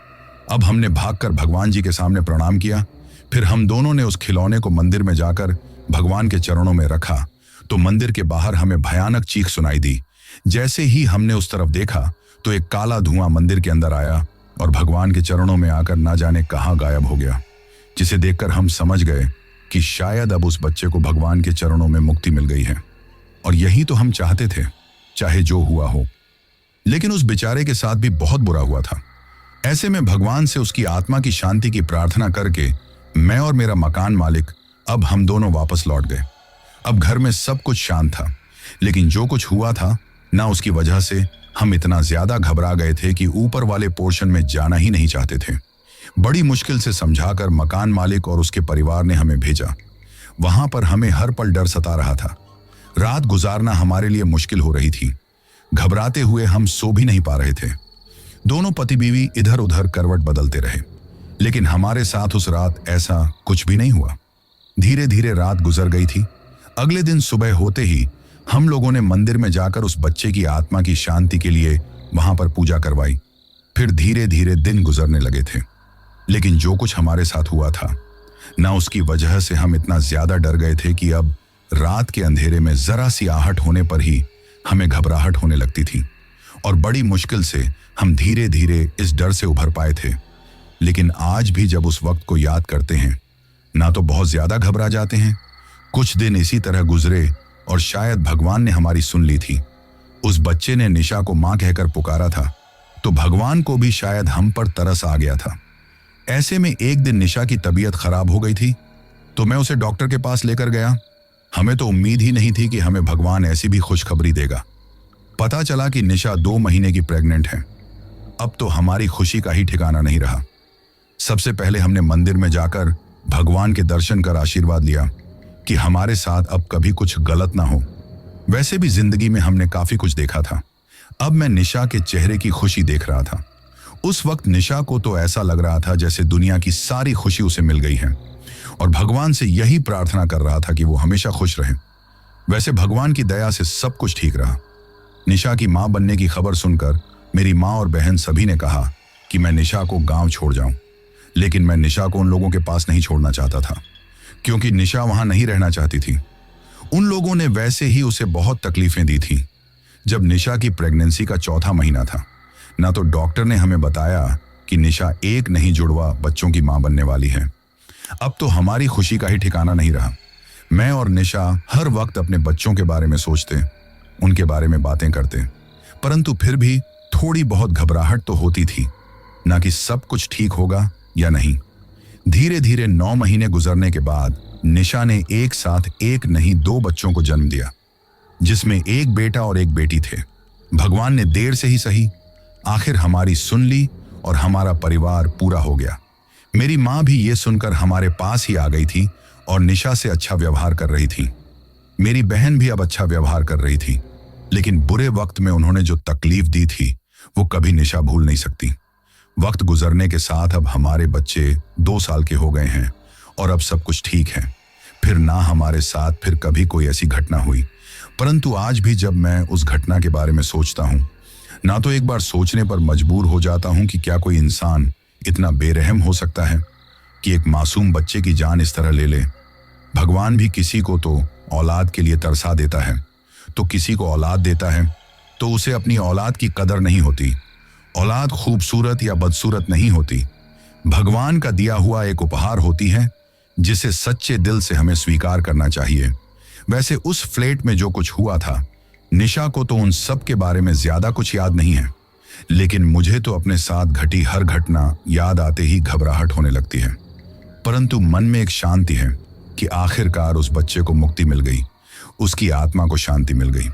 अब हमने भागकर भगवान जी के सामने प्रणाम किया। फिर हम दोनों ने उस खिलौने को मंदिर में जाकर भगवान के चरणों में रखा तो मंदिर के बाहर हमें भयानक चीख सुनाई दी। जैसे ही हमने उस तरफ देखा तो एक काला धुआं मंदिर के अंदर आया और भगवान के चरणों में आकर ना जाने कहां गायब हो गया, जिसे देखकर हम समझ गए कि शायद अब उस बच्चे को भगवान के चरणों में मुक्ति मिल गई है। और यही तो हम चाहते थे, चाहे जो हुआ हो। लेकिन उस बेचारे के साथ भी बहुत बुरा हुआ था। ऐसे में भगवान से उसकी आत्मा की शांति की प्रार्थना करके मैं और मेरा मकान मालिक अब हम दोनों वापस लौट गए। अब घर में सब कुछ शांत था, लेकिन जो कुछ हुआ था ना, उसकी वजह से हम इतना ज्यादा घबरा गए थे कि ऊपर वाले पोर्शन में जाना ही नहीं चाहते थे। बड़ी मुश्किल से समझाकर मकान मालिक और उसके परिवार ने हमें भेजा। वहां पर हमें हर पल डर सता रहा था। रात गुजारना हमारे लिए मुश्किल हो रही थी। घबराते हुए हम सो भी नहीं पा रहे थे। दोनों पति बीवी इधर उधर करवट बदलते रहे, लेकिन हमारे साथ उस रात ऐसा कुछ भी नहीं हुआ। धीरे धीरे रात गुजर गई थी। अगले दिन सुबह होते ही हम लोगों ने मंदिर में जाकर उस बच्चे की आत्मा की शांति के लिए वहां पर पूजा करवाई। फिर धीरे धीरे दिन गुजरने लगे थे, लेकिन जो कुछ हमारे साथ हुआ था ना, उसकी वजह से हम इतना ज्यादा डर गए थे कि अब रात के अंधेरे में जरा सी आहट होने पर ही हमें घबराहट होने लगती थी। और बड़ी मुश्किल से हम धीरे धीरे इस डर से उभर पाए थे। लेकिन आज भी जब उस वक्त को याद करते हैं ना, तो बहुत ज्यादा घबरा जाते हैं। कुछ दिन इसी तरह गुजरे और शायद भगवान ने हमारी सुन ली थी। उस बच्चे ने निशा को मां कहकर पुकारा था, तो भगवान को भी शायद हम पर तरस आ गया था। ऐसे में एक दिन निशा की तबीयत खराब हो गई थी, तो मैं उसे डॉक्टर के पास लेकर गया। हमें तो उम्मीद ही नहीं थी कि हमें भगवान ऐसी भी खुशखबरी देगा। पता चला कि निशा 2 महीने की प्रेग्नेंट है। अब तो हमारी खुशी का ही ठिकाना नहीं रहा। सबसे पहले हमने मंदिर में जाकर भगवान के दर्शन कर आशीर्वाद लिया। कि हमारे साथ अब कभी कुछ गलत ना हो। वैसे भी जिंदगी में हमने काफी कुछ देखा था। अब मैं निशा के चेहरे की खुशी देख रहा था। उस वक्त निशा को तो ऐसा लग रहा था जैसे दुनिया की सारी खुशी उसे मिल गई है और भगवान से यही प्रार्थना कर रहा था कि वो हमेशा खुश रहे। वैसे भगवान की दया से सब कुछ ठीक रहा। निशा की मां बनने की खबर सुनकर मेरी मां और बहन सभी ने कहा कि मैं निशा को गांव छोड़ जाऊं, लेकिन मैं निशा को उन लोगों के पास नहीं छोड़ना चाहता था, क्योंकि निशा वहां नहीं रहना चाहती थी। उन लोगों ने वैसे ही उसे बहुत तकलीफें दी थी। जब निशा की प्रेगनेंसी का चौथा महीना था ना, तो डॉक्टर ने हमें बताया कि निशा एक नहीं जुड़वा बच्चों की मां बनने वाली है। अब तो हमारी खुशी का ही ठिकाना नहीं रहा। मैं और निशा हर वक्त अपने बच्चों के बारे में सोचते, उनके बारे में बातें करते, परंतु फिर भी थोड़ी बहुत घबराहट तो होती थी, ना कि सब कुछ ठीक होगा या नहीं। धीरे धीरे 9 महीने गुजरने के बाद निशा ने एक साथ एक नहीं 2 बच्चों को जन्म दिया, जिसमें एक बेटा और एक बेटी थे। भगवान ने देर से ही सही आखिर हमारी सुन ली और हमारा परिवार पूरा हो गया। मेरी मां भी ये सुनकर हमारे पास ही आ गई थी और निशा से अच्छा व्यवहार कर रही थी। मेरी बहन भी अब अच्छा व्यवहार कर रही थी, लेकिन बुरे वक्त में उन्होंने जो तकलीफ दी थी वो कभी निशा भूल नहीं सकती। वक्त गुजरने के साथ अब हमारे बच्चे 2 साल के हो गए हैं और अब सब कुछ ठीक है। फिर ना हमारे साथ फिर कभी कोई ऐसी घटना हुई, परंतु आज भी जब मैं उस घटना के बारे में सोचता हूं, ना तो एक बार सोचने पर मजबूर हो जाता हूं कि क्या कोई इंसान इतना बेरहम हो सकता है कि एक मासूम बच्चे की जान इस तरह ले ले। भगवान भी किसी को तो औलाद के लिए तरसा देता है, तो किसी को औलाद देता है तो उसे अपनी औलाद की कदर नहीं होती। औलाद खूबसूरत या बदसूरत नहीं होती, भगवान का दिया हुआ एक उपहार होती है, जिसे सच्चे दिल से हमें स्वीकार करना चाहिए। वैसे उस फ्लैट में जो कुछ हुआ था, निशा को तो उन सब के बारे में ज्यादा कुछ याद नहीं है, लेकिन मुझे तो अपने साथ घटी हर घटना याद आते ही घबराहट होने लगती है। परंतु मन में एक शांति है कि आखिरकार उस बच्चे को मुक्ति मिल गई, उसकी आत्मा को शांति मिल गई।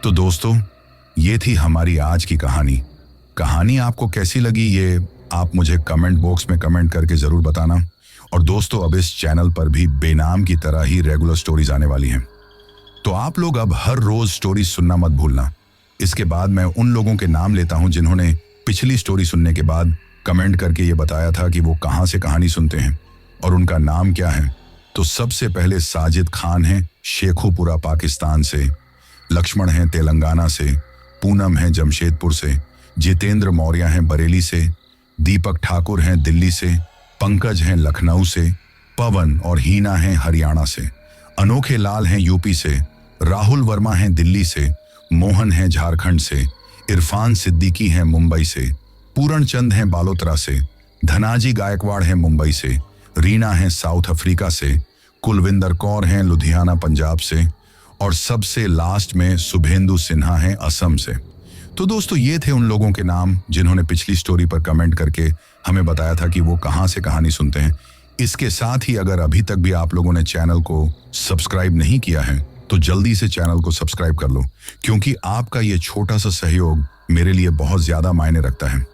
तो दोस्तों, ये थी हमारी आज की कहानी आपको कैसी लगी ये आप मुझे कमेंट बॉक्स में कमेंट करके जरूर बताना। और दोस्तों, अब इस चैनल पर भी बेनाम की तरह ही रेगुलर स्टोरीज आने वाली हैं, तो आप लोग अब हर रोज स्टोरी सुनना मत भूलना। इसके बाद मैं उन लोगों के नाम लेता हूं जिन्होंने पिछली स्टोरी सुनने के बाद कमेंट करके ये बताया था कि वो कहां से कहानी सुनते हैं और उनका नाम क्या है। तो सबसे पहले साजिद खान हैं शेखुपुरा पाकिस्तान से, लक्ष्मण हैं तेलंगाना से, पूनम हैं जमशेदपुर से, जितेंद्र मौर्य हैं बरेली से, दीपक ठाकुर हैं दिल्ली से, पंकज हैं लखनऊ से, पवन और हीना हैं हरियाणा से, अनोखे लाल हैं यूपी से, राहुल वर्मा हैं दिल्ली से, मोहन हैं झारखंड से, इरफान सिद्दीकी हैं मुंबई से, पूरण चंद हैं बालोतरा से, धनाजी गायकवाड़ हैं मुंबई से, रीना हैं साउथ अफ्रीका से, कुलविंदर कौर हैं लुधियाना पंजाब से, और सबसे लास्ट में शुभेंदु सिन्हा हैं असम से। तो दोस्तों, ये थे उन लोगों के नाम जिन्होंने पिछली स्टोरी पर कमेंट करके हमें बताया था कि वो कहां से कहानी सुनते हैं। इसके साथ ही अगर अभी तक भी आप लोगों ने चैनल को सब्सक्राइब नहीं किया है तो जल्दी से चैनल को सब्सक्राइब कर लो, क्योंकि आपका ये छोटा सा सहयोग मेरे लिए बहुत ज्यादा मायने रखता है।